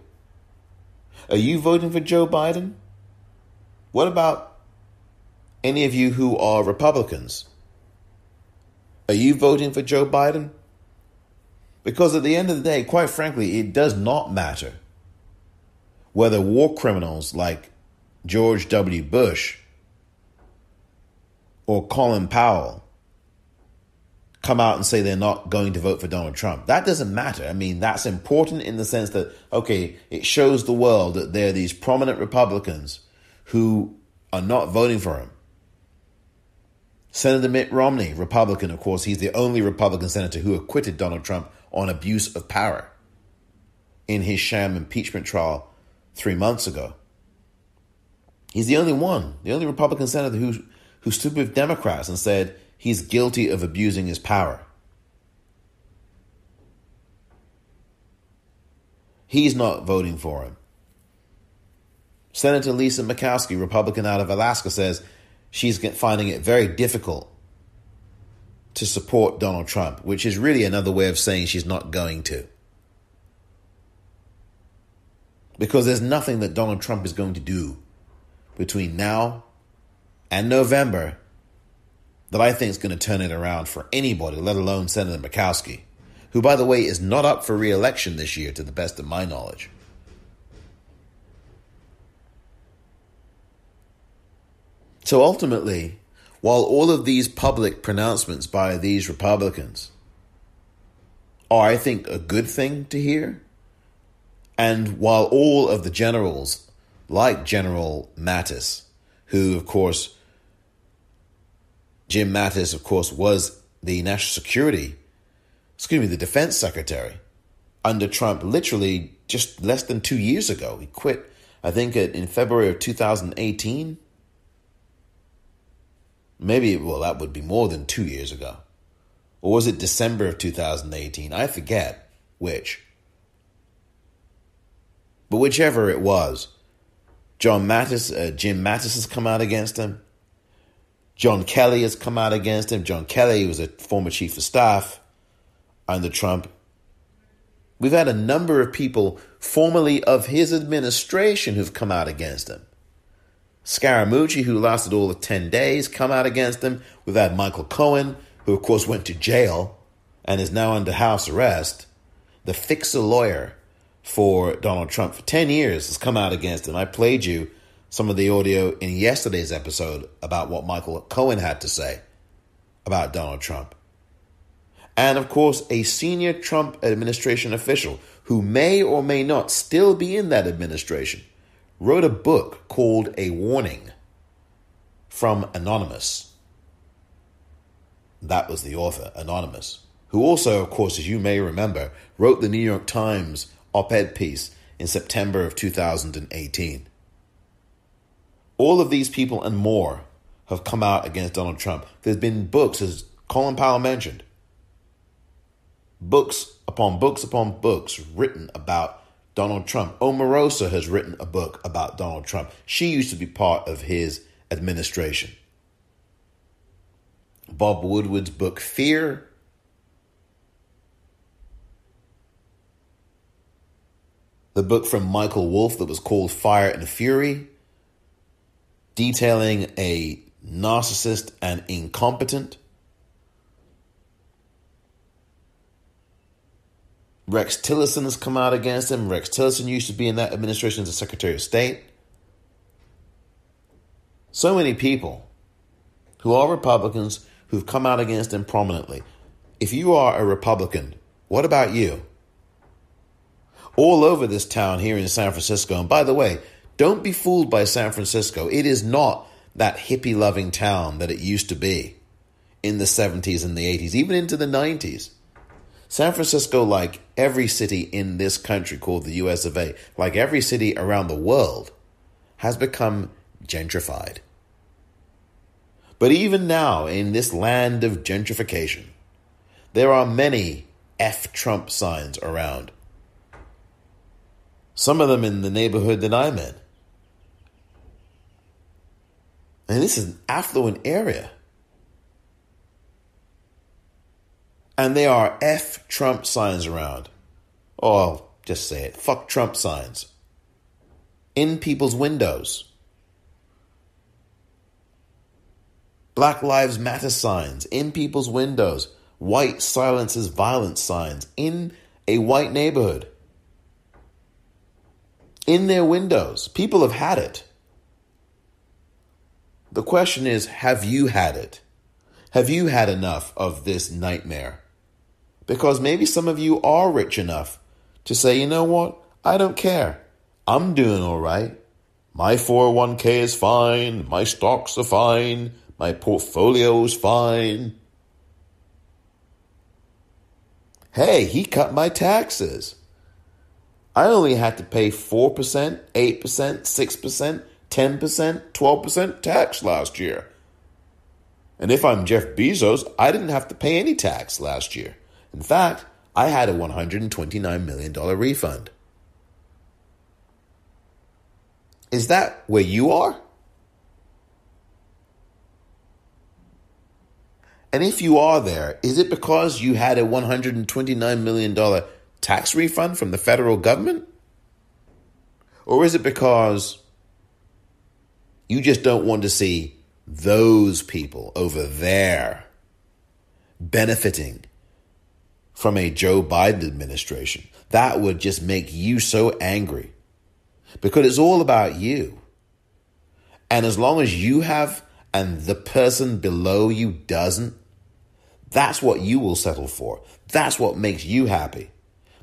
Are you voting for Joe Biden? What about any of you who are Republicans? Are you voting for Joe Biden? Because at the end of the day, quite frankly, it does not matter whether war criminals like George W. Bush or Colin Powell come out and say they're not going to vote for Donald Trump. That doesn't matter. I mean, that's important in the sense that, okay, it shows the world that there are these prominent Republicans who are not voting for him. Senator Mitt Romney, Republican, of course, he's the only Republican senator who acquitted Donald Trump on abuse of power in his sham impeachment trial 3 months ago. He's the only Republican senator who stood with Democrats and said he's guilty of abusing his power. He's not voting for him. Senator Lisa Murkowski, Republican out of Alaska, says she's finding it very difficult to support Donald Trump, which is really another way of saying she's not going to. Because there's nothing that Donald Trump is going to do between now and November that I think is going to turn it around for anybody, let alone Senator Murkowski, who, by the way, is not up for re-election this year, to the best of my knowledge. So ultimately, while all of these public pronouncements by these Republicans are, I think, a good thing to hear, and while all of the generals, like General Mattis, who, of course, Jim Mattis, of course, was the the defense secretary under Trump literally just less than 2 years ago. He quit, I think, in February of 2018. That would be more than 2 years ago. Or was it December of 2018? I forget which. But whichever it was, Jim Mattis has come out against him. John Kelly has come out against him. John Kelly was a former chief of staff under Trump. We've had a number of people formerly of his administration who've come out against him. Scaramucci, who lasted all of 10 days, come out against him. We've had Michael Cohen, who of course went to jail and is now under house arrest. The fixer lawyer for Donald Trump for 10 years has come out against him. I played you some of the audio in yesterday's episode about what Michael Cohen had to say about Donald Trump. And of course, a senior Trump administration official who may or may not still be in that administration wrote a book called A Warning from Anonymous. That was the author, Anonymous, who also, of course, as you may remember, wrote the New York Times op-ed piece in September of 2018. All of these people and more have come out against Donald Trump. There's been books, as Colin Powell mentioned, books upon books upon books written about Donald Trump. Omarosa has written a book about Donald Trump. She used to be part of his administration. Bob Woodward's book, Fear. The book from Michael Wolff that was called Fire and Fury, detailing a narcissist and incompetent. Rex Tillerson has come out against him. Rex Tillerson used to be in that administration as a Secretary of State. So many people who are Republicans who've come out against him prominently. If you are a Republican, what about you? All over this town here in San Francisco, and by the way, don't be fooled by San Francisco. It is not that hippie-loving town that it used to be in the 70s and the 80s, even into the 90s. San Francisco, like every city in this country called the US of A, like every city around the world, has become gentrified. But even now, in this land of gentrification, there are many F Trump signs around. Some of them in the neighborhood that I'm in. And this is an affluent area. And there are F Trump signs around. Oh, I'll just say it. Fuck Trump signs. In people's windows. Black Lives Matter signs in people's windows. White silences violence signs in a white neighborhood. In their windows. People have had it. The question is, have you had it? Have you had enough of this nightmare? Because maybe some of you are rich enough to say, you know what? I don't care. I'm doing all right. My 401k is fine. My stocks are fine. My portfolio is fine. Hey, he cut my taxes. I only had to pay 4%, 8%, 6%, 10%, 12% tax last year. And if I'm Jeff Bezos, I didn't have to pay any tax last year. In fact, I had a $129 million refund. Is that where you are? And if you are there, is it because you had a $129 million tax refund from the federal government? Or is it because you just don't want to see those people over there benefiting from a Joe Biden administration? That would just make you so angry because it's all about you. And as long as you have and the person below you doesn't, that's what you will settle for. That's what makes you happy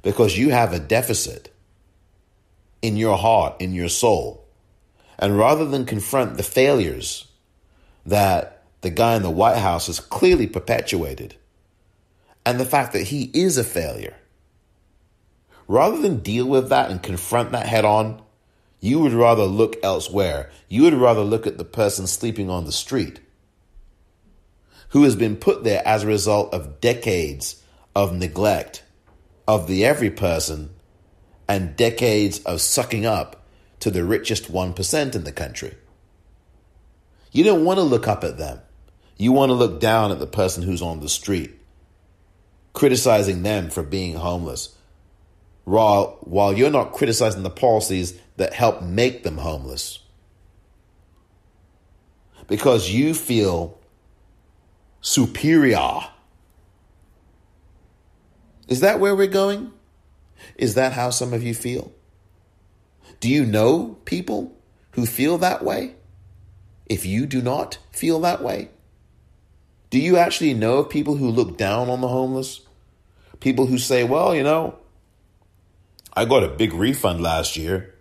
because you have a deficit in your heart, in your soul. And rather than confront the failures that the guy in the White House has clearly perpetuated and the fact that he is a failure, rather than deal with that and confront that head on, you would rather look elsewhere. You would rather look at the person sleeping on the street who has been put there as a result of decades of neglect of the every person and decades of sucking up to the richest 1% in the country. You don't want to look up at them. You want to look down at the person who's on the street, criticizing them for being homeless, while you're not criticizing the policies that help make them homeless. Because you feel superior. Is that where we're going? Is that how some of you feel? Do you know people who feel that way? If you do not feel that way, do you actually know of people who look down on the homeless? People who say, well, you know, I got a big refund last year,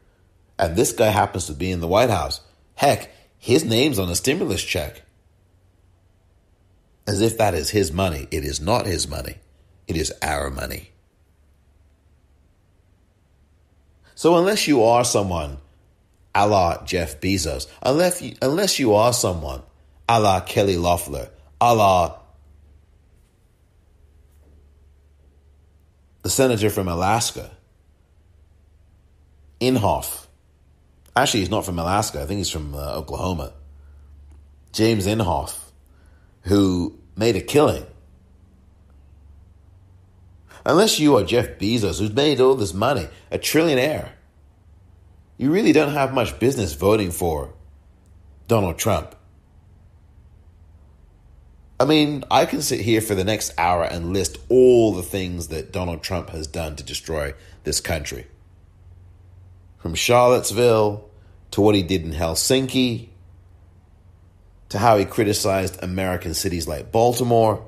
and this guy happens to be in the White House. Heck, his name's on a stimulus check. As if that is his money. It is not his money. It is our money. So unless you are someone a la Jeff Bezos, unless you are someone a la Kelly Loeffler, a la the senator from Alaska, Inhofe. Actually, he's not from Alaska. I think he's from Oklahoma. James Inhofe, who made a killing. Unless you are Jeff Bezos, who's made all this money, a trillionaire, you really don't have much business voting for Donald Trump. I mean, I can sit here for the next hour and list all the things that Donald Trump has done to destroy this country. From Charlottesville to what he did in Helsinki, to how he criticized American cities like Baltimore,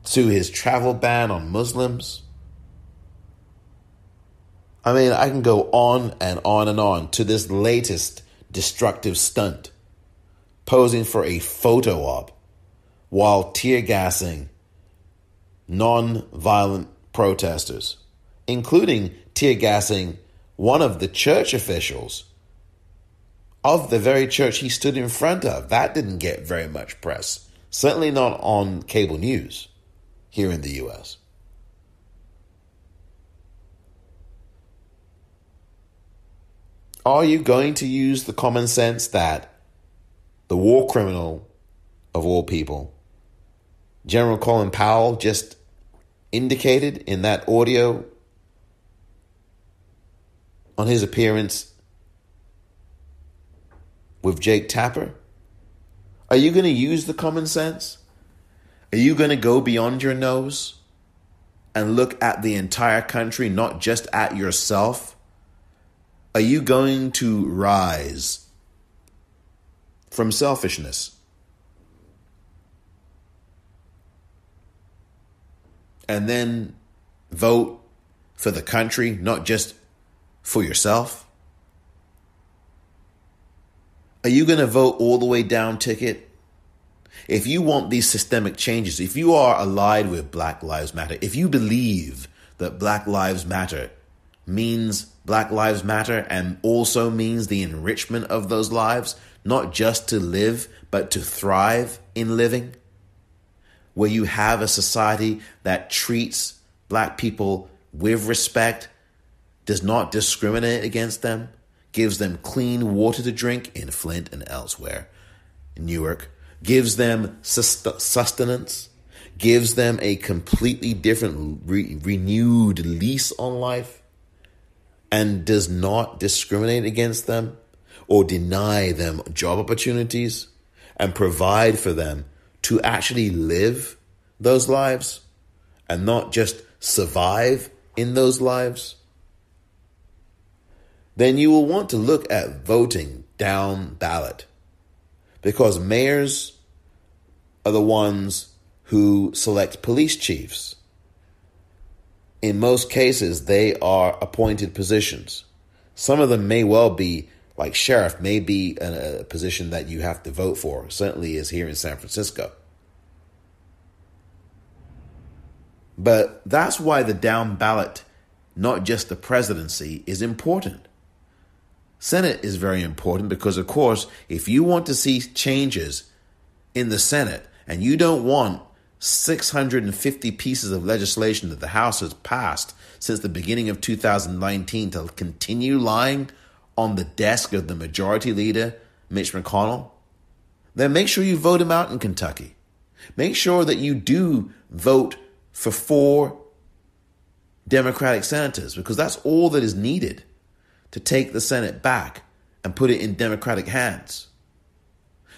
to his travel ban on Muslims. I mean, I can go on and on and on to this latest destructive stunt, posing for a photo op while tear-gassing non-violent protesters, including tear-gassing one of the church officials of the very church he stood in front of. That didn't get very much press, certainly not on cable news here in the U.S. Are you going to use the common sense that the war criminal of all people, General Colin Powell, just indicated in that audio on his appearance with Jake Tapper? Are you going to use the common sense? Are you going to go beyond your nose and look at the entire country, not just at yourself? Are you going to rise from selfishness. And then vote for the country, not just for yourself? Are you going to vote all the way down ticket? If you want these systemic changes, if you are allied with Black Lives Matter, if you believe that Black Lives Matter means Black Lives Matter and also means the enrichment of those lives, not just to live, but to thrive in living, where you have a society that treats Black people with respect, does not discriminate against them, gives them clean water to drink in Flint and elsewhere, in Newark, gives them sustenance, gives them a completely different renewed lease on life, and does not discriminate against them or deny them job opportunities and provide for them to actually live those lives and not just survive in those lives, then you will want to look at voting down ballot, because mayors are the ones who select police chiefs. In most cases, they are appointed positions. Some of them may well be, like sheriff, may be a position that you have to vote for. Certainly is here in San Francisco. But that's why the down ballot, not just the presidency, is important. Senate is very important because, of course, if you want to see changes in the Senate and you don't want 650 pieces of legislation that the House has passed since the beginning of 2019 to continue lying on the desk of the majority leader, Mitch McConnell, then make sure you vote him out in Kentucky. Make sure that you do vote for 4 Democratic senators, because that's all that is needed to take the Senate back and put it in Democratic hands.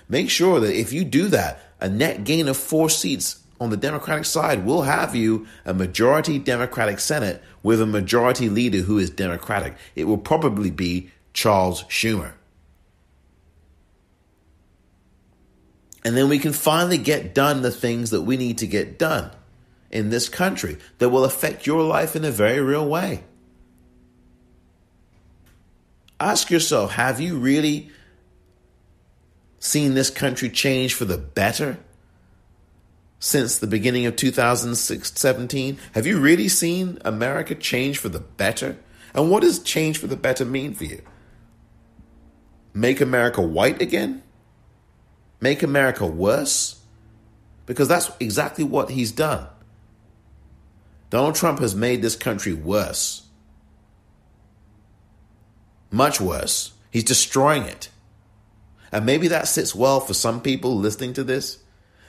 Make sure that if you do that, a net gain of 4 seats on the Democratic side will have you a majority Democratic Senate with a majority leader who is Democratic. It will probably be Charles Schumer. And then we can finally get done the things that we need to get done in this country that will affect your life in a very real way. Ask yourself, have you really seen this country change for the better since the beginning of 2017? Have you really seen America change for the better? And what does change for the better mean for you? Make America white again? Make America worse? Because that's exactly what he's done. Donald Trump has made this country worse. Much worse. He's destroying it. And maybe that sits well for some people listening to this,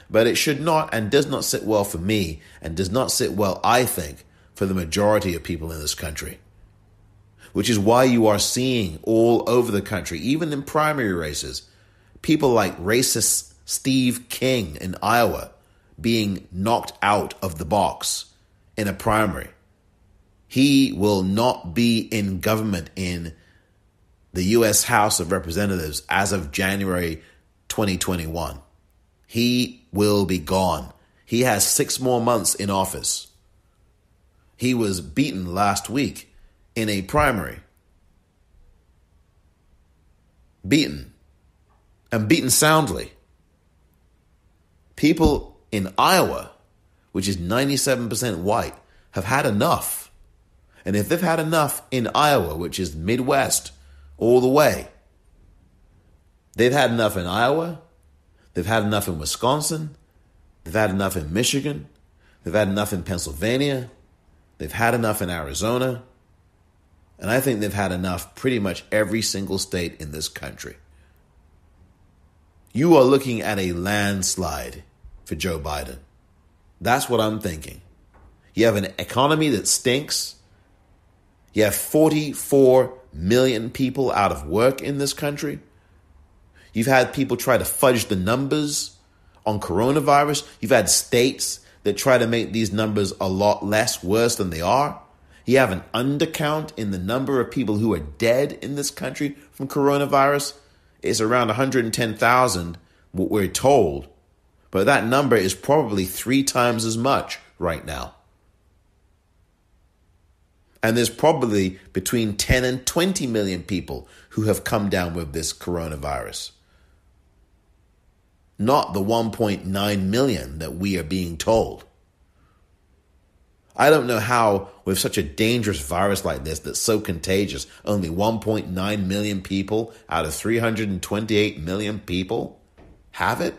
but it should not and does not sit well for me, and does not sit well, I think, for the majority of people in this country. Which is why you are seeing all over the country, even in primary races, people like racist Steve King in Iowa being knocked out of the box in a primary. He will not be in government in the U.S. House of Representatives as of January 2021. He will be gone. He has 6 more months in office. He was beaten last week in a primary. Beaten. And beaten soundly. People in Iowa, which is 97% white, have had enough. And if they've had enough in Iowa, which is Midwest, all the way. They've had enough in Iowa. They've had enough in Wisconsin. They've had enough in Michigan. They've had enough in Pennsylvania. They've had enough in Arizona. And I think they've had enough pretty much every single state in this country. You are looking at a landslide for Joe Biden. That's what I'm thinking. You have an economy that stinks. You have 44 million people out of work in this country. You've had people try to fudge the numbers on coronavirus. You've had states that try to make these numbers a lot less worse than they are. You have an undercount in the number of people who are dead in this country from coronavirus it's around 110,000, what we're told. But that number is probably 3 times as much right now. And there's probably between 10 and 20 million people who have come down with this coronavirus. Not the 1.9 million that we are being told. I don't know how, with such a dangerous virus like this that's so contagious, only 1.9 million people out of 328 million people have it?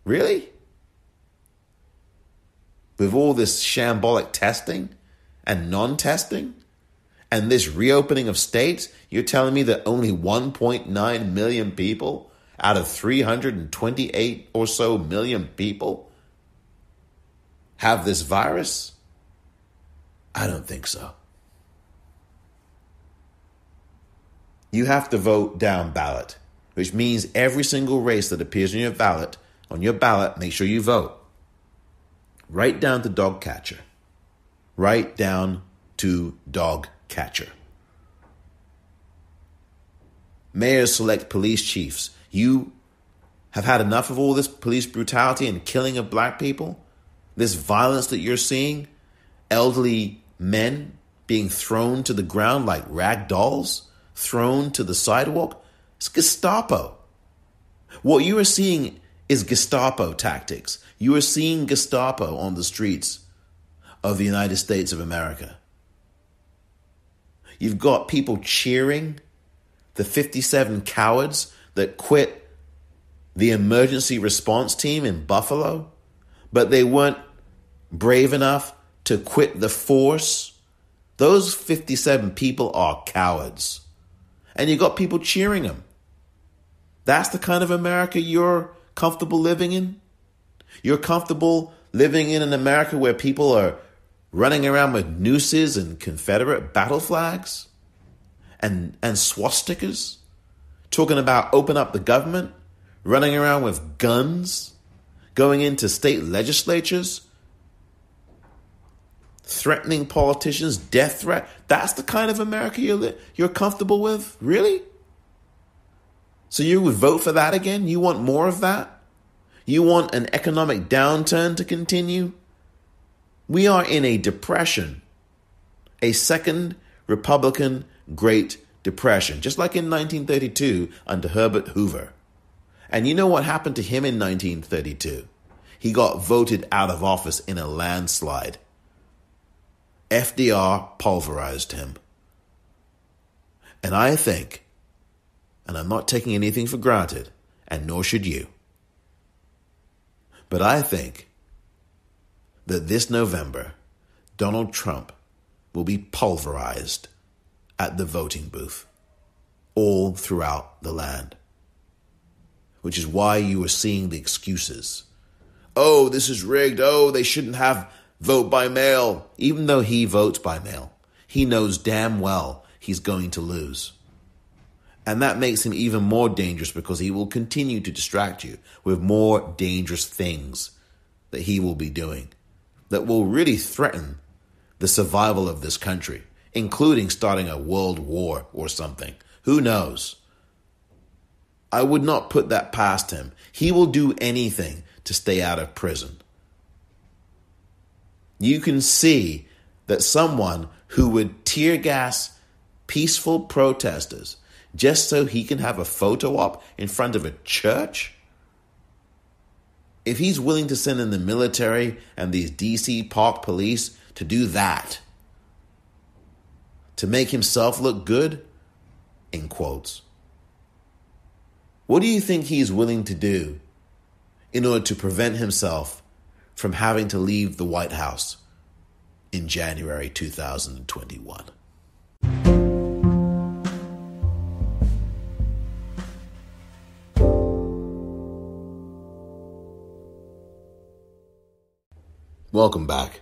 Really? With all this shambolic testing and non-testing and this reopening of states, you're telling me that only 1.9 million people out of 328 or so million people have this virus? I don't think so. You have to vote down ballot, which means every single race that appears on your ballot, make sure you vote. Right down to dog catcher. Right down to dog catcher. Mayors select police chiefs. You have had enough of all this police brutality and killing of black people? This violence that you're seeing? Elderly men being thrown to the ground like rag dolls? Thrown to the sidewalk? It's Gestapo. What you are seeing is Gestapo tactics. You are seeing Gestapo on the streets of the United States of America. You've got people cheering the 57 cowards that quit the emergency response team in Buffalo, but they weren't brave enough to quit the force. Those 57 people are cowards. And you got people cheering them. That's the kind of America you're comfortable living in? You're comfortable living in an America where people are running around with nooses and Confederate battle flags and swastikas? Talking about open up the government? Running around with guns? Going into state legislatures? Threatening politicians, death threat? That's the kind of America you're comfortable with? Really? So you would vote for that again? You want more of that? You want an economic downturn to continue? We are in a depression, a second Republican Great Depression, just like in 1932 under Herbert Hoover. And you know what happened to him in 1932? He got voted out of office in a landslide. FDR pulverized him. And I think, and I'm not taking anything for granted, and nor should you, but I think that this November, Donald Trump will be pulverized at the voting booth all throughout the land. Which is why you are seeing the excuses. Oh, this is rigged. Oh, they shouldn't have vote by mail. Even though he votes by mail, he knows damn well he's going to lose. And that makes him even more dangerous because he will continue to distract you with more dangerous things that he will be doing that will really threaten the survival of this country, including starting a world war or something. Who knows? I would not put that past him. He will do anything to stay out of prison. You can see that someone who would tear gas peaceful protesters just so he can have a photo op in front of a church, if he's willing to send in the military and these DC Park police to do that, to make himself look good, in quotes, what do you think he's willing to do in order to prevent himself from having to leave the White House in January 2021? Welcome back.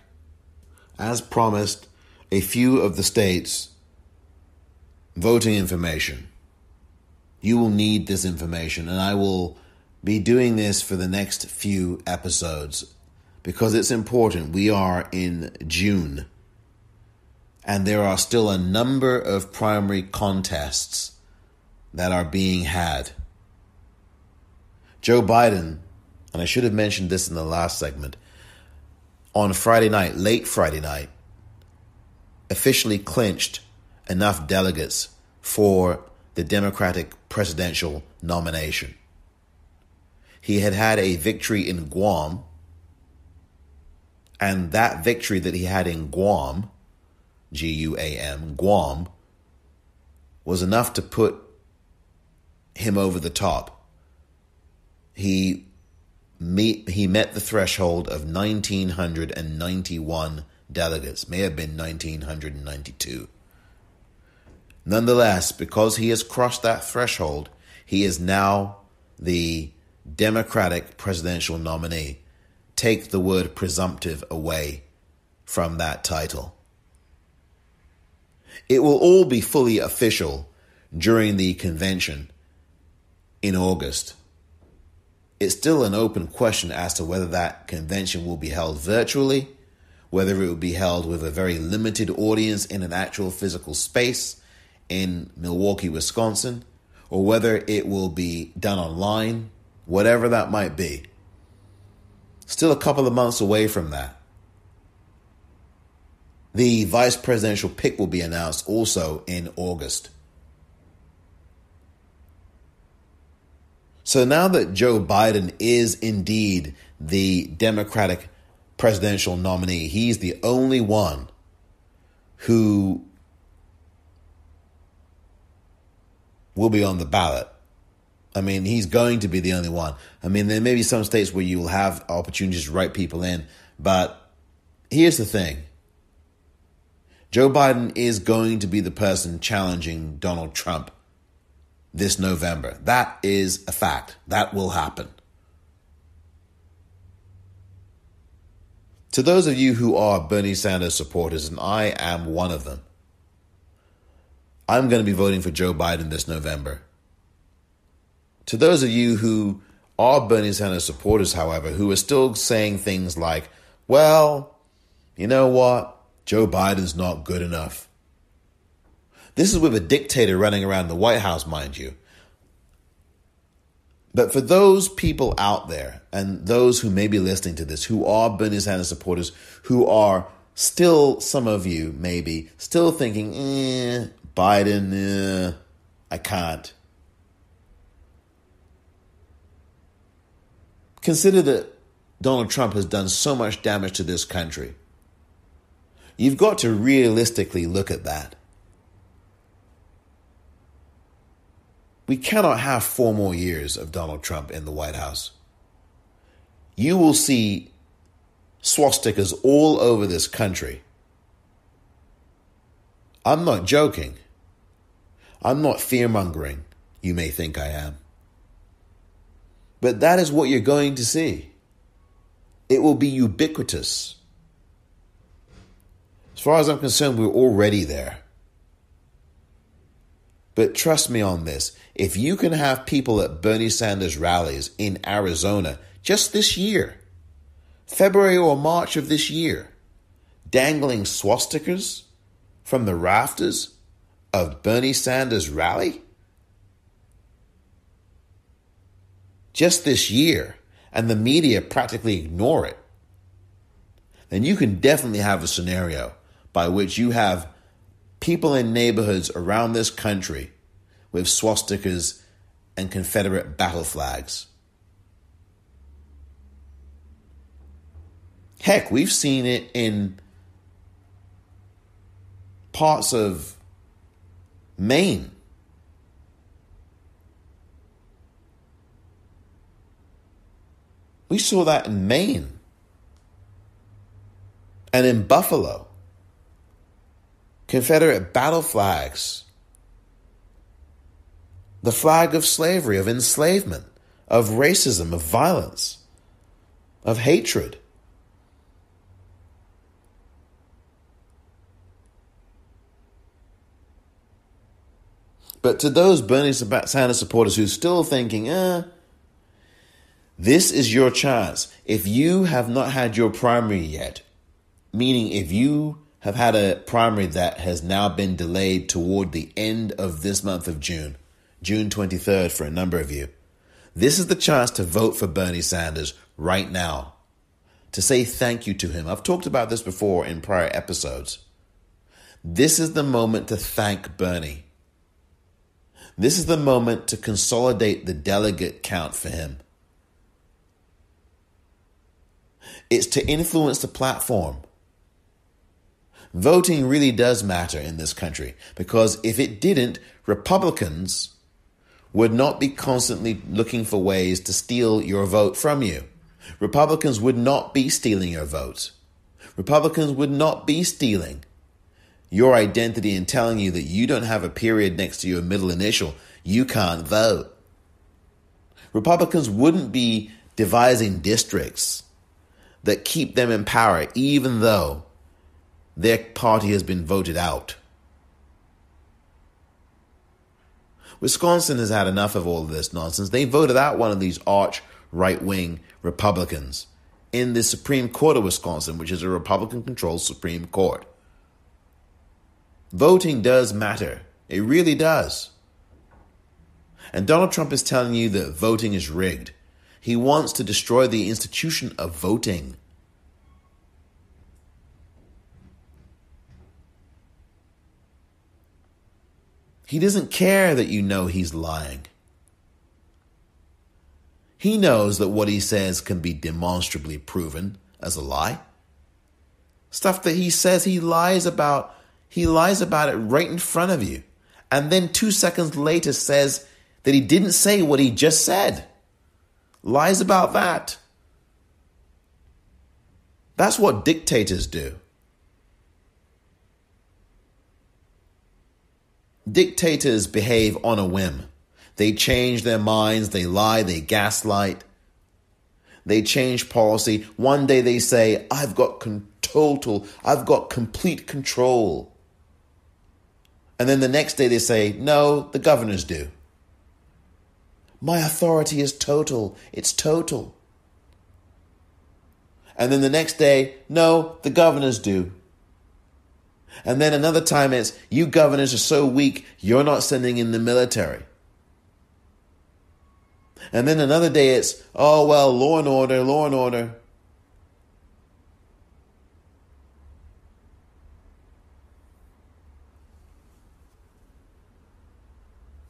As promised, a few of the states' voting information. You will need this information, and I will be doing this for the next few episodes because it's important. We are in June, and there are still a number of primary contests that are being had Joe Biden, and I should have mentioned this in the last segment, on Friday night, late Friday night, officially clinched enough delegates for the Democratic presidential nomination. He had had a victory in Guam, and that victory that he had in Guam, G-U-A-M, Guam, was enough to put him over the top. He met the threshold of 1,991 delegates. May have been 1,992. Nonetheless, because he has crossed that threshold, he is now the Democratic presidential nominee. Take the word presumptive away from that title. It will all be fully official during the convention in August. It's still an open question as to whether that convention will be held virtually, whether it will be held with a very limited audience in an actual physical space in Milwaukee, Wisconsin, or whether it will be done online, whatever that might be. Still a couple of months away from that. The vice presidential pick will be announced also in August. So now that Joe Biden is indeed the Democratic presidential nominee, he's the only one who will be on the ballot. I mean, he's going to be the only one. I mean, there may be some states where you'll have opportunities to write people in, but here's the thing. Joe Biden is going to be the person challenging Donald Trump this November. That is a fact. That will happen. To those of you who are Bernie Sanders supporters, and I am one of them, I'm going to be voting for Joe Biden this November. To those of you who are Bernie Sanders supporters, however, who are still saying things like, well, you know what? Joe Biden's not good enough. This is with a dictator running around the White House, mind you. But for those people out there and those who may be listening to this, who are Bernie Sanders supporters, who are still, some of you maybe, still thinking, Biden, I can't. Consider that Donald Trump has done so much damage to this country. You've got to realistically look at that. We cannot have 4 more years of Donald Trump in the White House. You will see swastikas all over this country. I'm not joking. I'm not fear-mongering. You may think I am. But that is what you're going to see. It will be ubiquitous. As far as I'm concerned, we're already there. But trust me on this. If you can have people at Bernie Sanders rallies in Arizona just this year, February or March of this year, dangling swastikas from the rafters of Bernie Sanders rally, just this year, and the media practically ignore it, then you can definitely have a scenario by which you have people in neighborhoods around this country with swastikas and Confederate battle flags. Heck, we've seen it in parts of Maine. We saw that in Maine and in Buffalo. Confederate battle flags. The flag of slavery, of enslavement, of racism, of violence, of hatred. But to those Bernie Sanders supporters who are still thinking, this is your chance. If you have not had your primary yet, meaning if you have had a primary that has now been delayed toward the end of this month of June, June 23rd for a number of you, This is the chance to vote for Bernie Sanders right now, to say thank you to him. I've talked about this before in prior episodes. This is the moment to thank Bernie. This is the moment to consolidate the delegate count for him. It's to influence the platform. Voting really does matter in this country, because if it didn't, Republicans would not be constantly looking for ways to steal your vote from you. Republicans would not be stealing your vote. Republicans would not be stealing your identity and telling you that you don't have a period next to your middle initial, you can't vote. Republicans wouldn't be devising districts that keep them in power even though their party has been voted out. Wisconsin has had enough of all of this nonsense. They voted out one of these arch right-wing Republicans in the Supreme Court of Wisconsin, which is a Republican-controlled Supreme Court. Voting does matter. It really does. And Donald Trump is telling you that voting is rigged. He wants to destroy the institution of voting. He doesn't care that you know he's lying. He knows that what he says can be demonstrably proven as a lie. Stuff that he says he lies about it right in front of you. And then 2 seconds later says that he didn't say what he just said. Lies about that. That's what dictators do. Dictators behave on a whim. They change their minds, they lie, they gaslight. They change policy. One day they say, I've got complete control. And then the next day they say, no, the governors do. My authority is total. It's total. And then the next day, no, the governors do. And then another time it's, you governors are so weak, you're not sending in the military. And then another day it's, oh, well, law and order, law and order.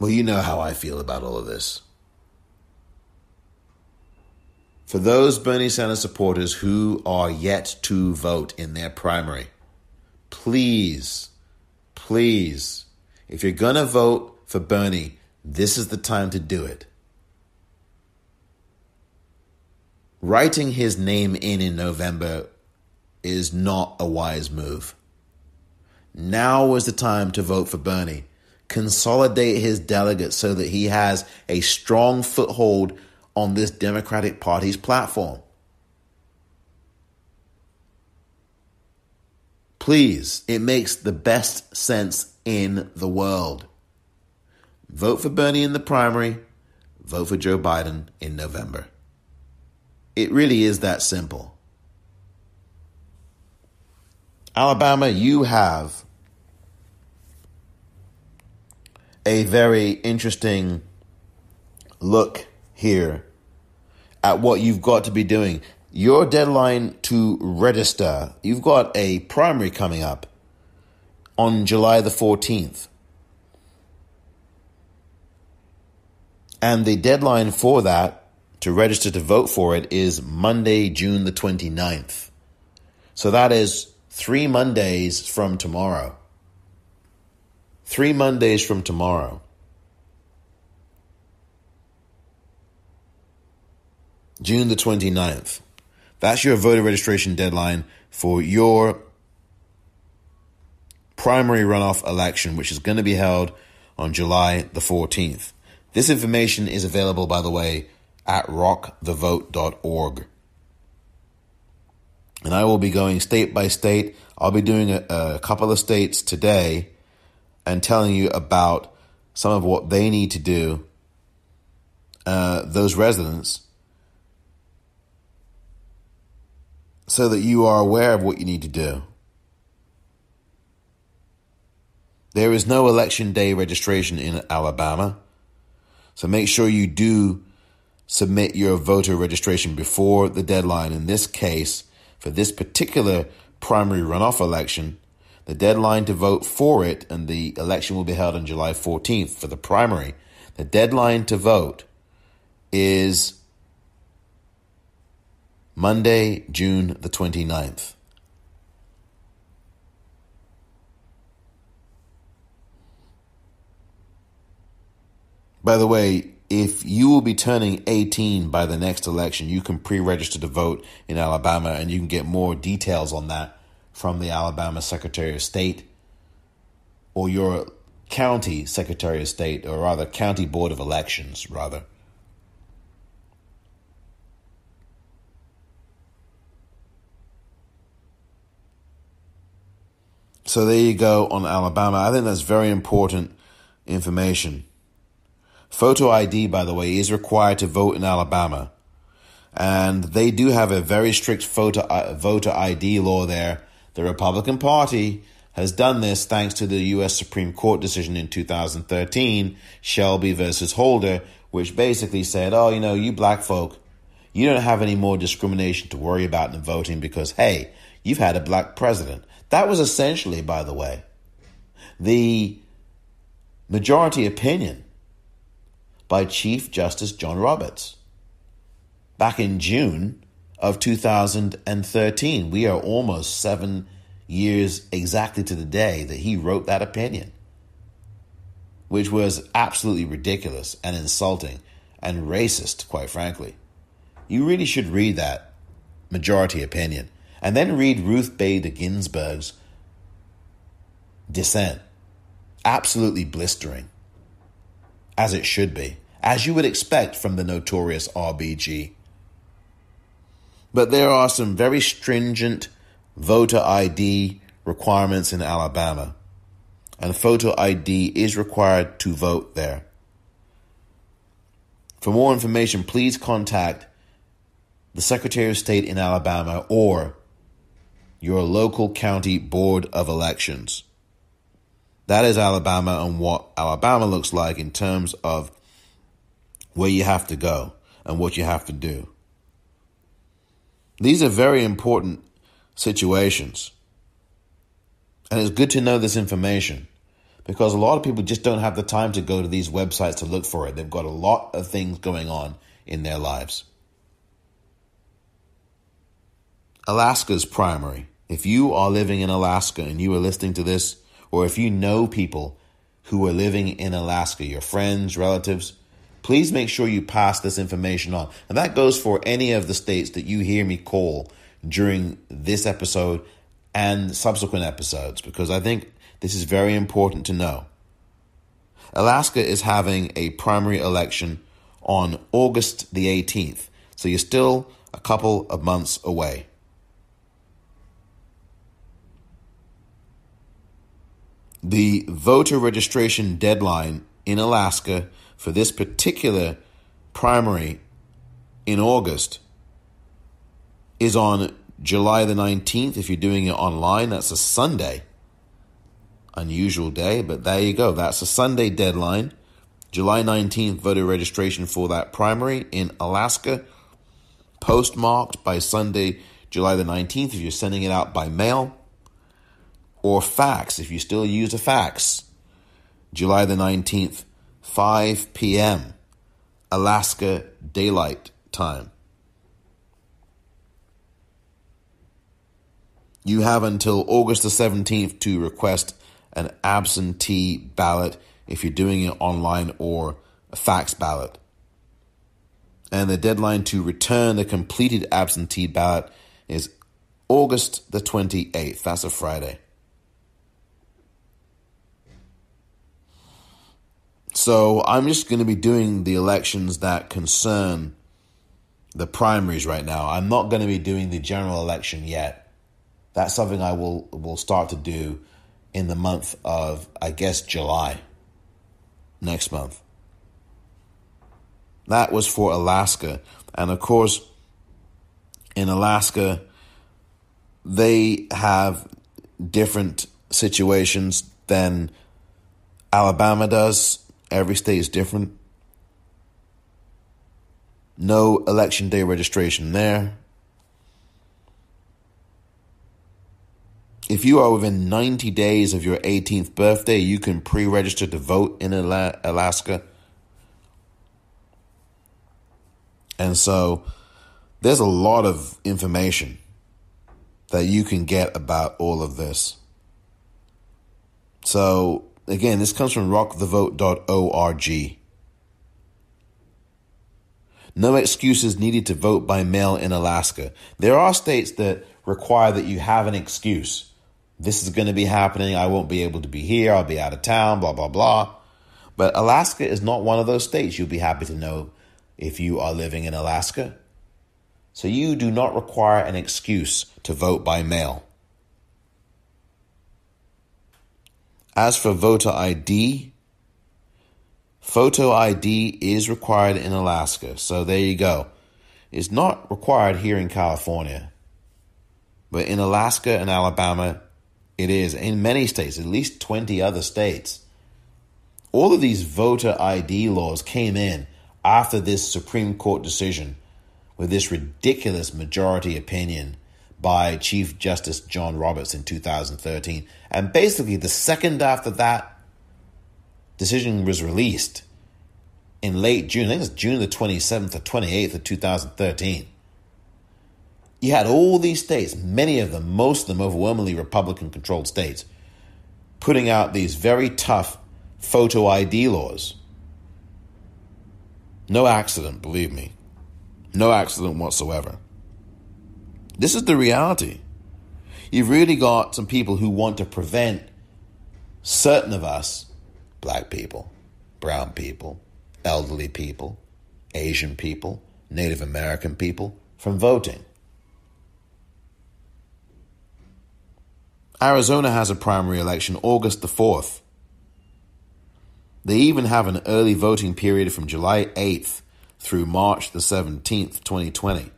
Well, you know how I feel about all of this. For those Bernie Sanders supporters who are yet to vote in their primary, please, if you're going to vote for Bernie, this is the time to do it. Writing his name in November is not a wise move. Now is the time to vote for Bernie. Consolidate his delegates so that he has a strong foothold on this Democratic Party's platform. Please, it makes the best sense in the world. Vote for Bernie in the primary, vote for Joe Biden in November. It really is that simple. Alabama, you have a very interesting look here at what you've got to be doing. Your deadline to register, you've got a primary coming up on July the 14th. And the deadline for that, to register to vote for it, is Monday, June the 29th. So that is 3 Mondays from tomorrow. 3 Mondays from tomorrow. June the 29th. That's your voter registration deadline for your primary runoff election, which is going to be held on July the 14th. This information is available, by the way, at rockthevote.org. And I will be going state by state. I'll be doing a couple of states today and telling you about some of what they need to do, those residents, so that you are aware of what you need to do. There is no election day registration in Alabama, so make sure you do submit your voter registration before the deadline. In this case, for this particular primary runoff election, the deadline to vote for it, and the election will be held on July 14th for the primary. The deadline to vote is Monday, June the 29th. By the way, if you will be turning 18 by the next election, you can pre-register to vote in Alabama, and you can get more details on that from the Alabama Secretary of State or your county Secretary of State, or rather County Board of Elections, rather. So there you go on Alabama. I think that's very important information. Photo ID, by the way, is required to vote in Alabama. And they do have a very strict voter ID law there. The Republican Party has done this thanks to the U.S. Supreme Court decision in 2013, Shelby versus Holder, which basically said, oh, you black folk, you don't have any more discrimination to worry about in voting because, hey, you've had a black president. That was essentially, by the way, the majority opinion by Chief Justice John Roberts back in June of 2013. We are almost 7 years exactly to the day that he wrote that opinion, which was absolutely ridiculous and insulting and racist, quite frankly. You really should read that majority opinion and then read Ruth Bader Ginsburg's dissent. Absolutely blistering, as it should be, as you would expect from the notorious RBG. But there are some very stringent voter ID requirements in Alabama, and photo ID is required to vote there. For more information, please contact the Secretary of State in Alabama or your local county board of elections. That is Alabama and what Alabama looks like in terms of where you have to go and what you have to do. These are very important situations. And it's good to know this information because a lot of people just don't have the time to go to these websites to look for it. They've got a lot of things going on in their lives. Alaska's primary. If you are living in Alaska and you are listening to this, or if you know people who are living in Alaska, your friends, relatives, please make sure you pass this information on. And that goes for any of the states that you hear me call during this episode and subsequent episodes, because I think this is very important to know. Alaska is having a primary election on August the 18th, so you're still a couple of months away. The voter registration deadline in Alaska for this particular primary in August is on July the 19th. If you're doing it online, that's a Sunday. Unusual day, but there you go. That's a Sunday deadline. July 19th, voter registration for that primary in Alaska. Postmarked by Sunday, July the 19th, if you're sending it out by mail. Or fax, if you still use a fax. July the 19th, 5 p.m. Alaska Daylight Time. You have until August the 17th to request an absentee ballot if you're doing it online or a fax ballot. And the deadline to return the completed absentee ballot is August the 28th. That's a Friday. So I'm just going to be doing the elections that concern the primaries right now. I'm not going to be doing the general election yet. That's something I will start to do in the month of, I guess, July. Next month. That was for Alaska. And of course, in Alaska, they have different situations than Alabama does. Every state is different. No election day registration there. If you are within 90 days of your 18th birthday, you can pre-register to vote in Alaska. And so there's a lot of information that you can get about all of this. So again, this comes from rockthevote.org. No excuses needed to vote by mail in Alaska. There are states that require that you have an excuse. This is going to be happening. I won't be able to be here. I'll be out of town, blah, blah, blah. But Alaska is not one of those states. You'll be happy to know if you are living in Alaska. So you do not require an excuse to vote by mail. As for voter ID, photo ID is required in Alaska. So there you go. It's not required here in California. But in Alaska and Alabama, it is. In many states, at least 20 other states. All of these voter ID laws came in after this Supreme Court decision with this ridiculous majority opinion by Chief Justice John Roberts in 2013. And basically, the second after that decision was released in late June, I think it's June the 27th or 28th of 2013, you had all these states, many of them, most of them overwhelmingly Republican-controlled states, putting out these very tough photo ID laws. No accident, believe me. No accident whatsoever. This is the reality. You've really got some people who want to prevent certain of us, black people, brown people, elderly people, Asian people, Native American people, from voting. Arizona has a primary election August the 4th. They even have an early voting period from July 8th through March the 17th, 2020,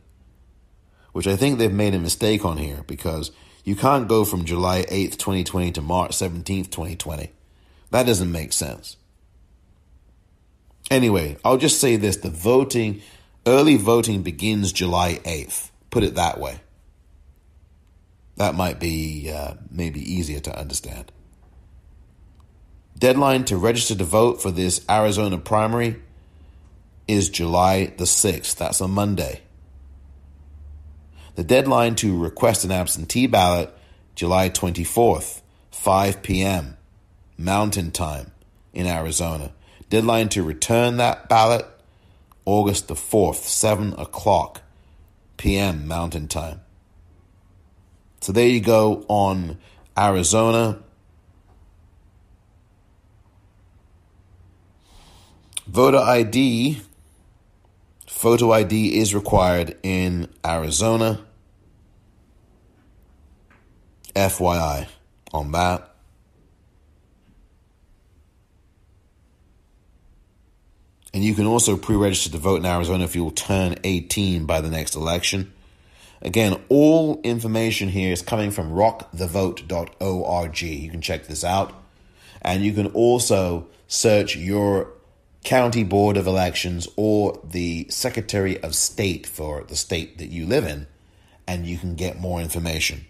which I think they've made a mistake on here because you can't go from July 8th, 2020 to March 17th, 2020. That doesn't make sense. Anyway, I'll just say this. Early voting begins July 8th. Put it that way. That might be maybe easier to understand. Deadline to register to vote for this Arizona primary is July the 6th. That's a Monday. The deadline to request an absentee ballot, July 24th, 5 p.m. Mountain Time in Arizona. Deadline to return that ballot, August the 4th, 7 o'clock p.m. Mountain Time. So there you go on Arizona. Voter ID, photo ID is required in Arizona. FYI on that. And you can also pre-register to vote in Arizona if you will turn 18 by the next election. Again, all information here is coming from rockthevote.org. You can check this out. And you can also search your county board of elections or the Secretary of State for the state that you live in, and you can get more information.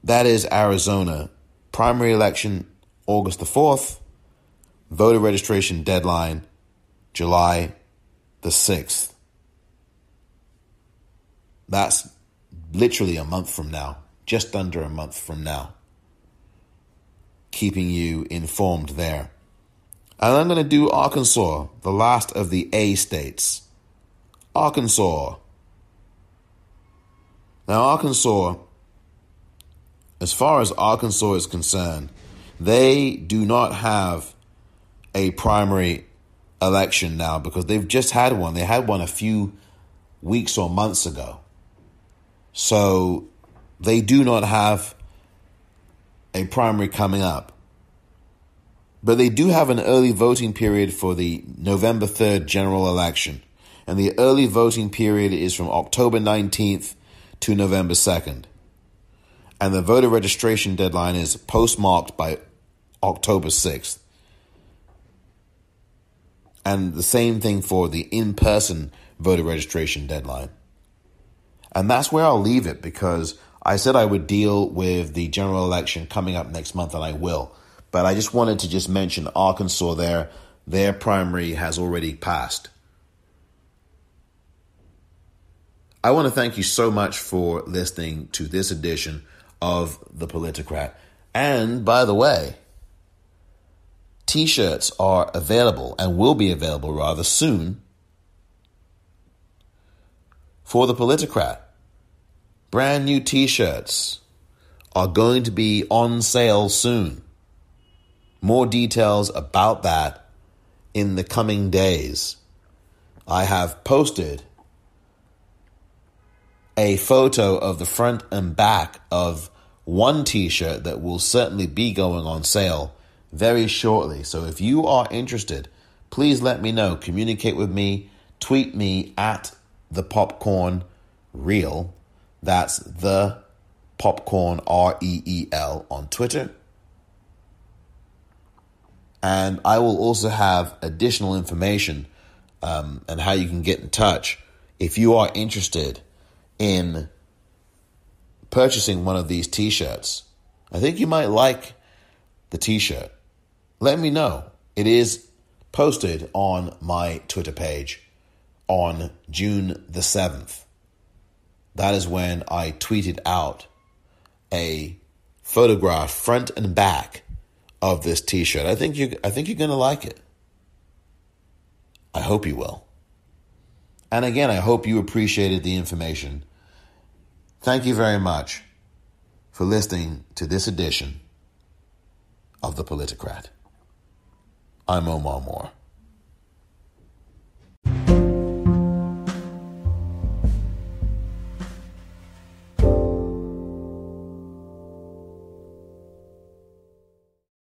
That is Arizona. Primary election, August the 4th. Voter registration deadline, July the 6th. That's literally a month from now, just under a month from now. Keeping you informed there. And I'm going to do Arkansas, the last of the A states. Arkansas. Now, Arkansas, as far as Arkansas is concerned, they do not have a primary election now because they've just had one. They had one a few weeks or months ago. So they do not have a primary coming up. But they do have an early voting period for the November 3rd general election. And the early voting period is from October 19th to November 2nd. And the voter registration deadline is postmarked by October 6th. And the same thing for the in-person voter registration deadline. And that's where I'll leave it, because I said I would deal with the general election coming up next month, and I will. But I just wanted to just mention Arkansas there. Their primary has already passed. I want to thank you so much for listening to this edition of The Politicrat. And by the way, T-shirts are available, and will be available rather soon, for The Politicrat. Brand new T-shirts are going to be on sale soon. More details about that in the coming days. I have posted a photo of the front and back of one T-shirt that will certainly be going on sale very shortly. So if you are interested, please let me know. Communicate with me. Tweet me at the Popcorn Reel. That's the Popcorn REEL on Twitter. And I will also have additional information and how you can get in touch if you are interested in purchasing one of these T-shirts. I think you might like the T-shirt. Let me know. It is posted on my Twitter page on June the 7th. That is when I tweeted out a photograph front and back of this T-shirt. I think you're going to like it. I hope you will. And again, I hope you appreciated the information. Thank you very much for listening to this edition of The Politicrat. I'm Omar Moore.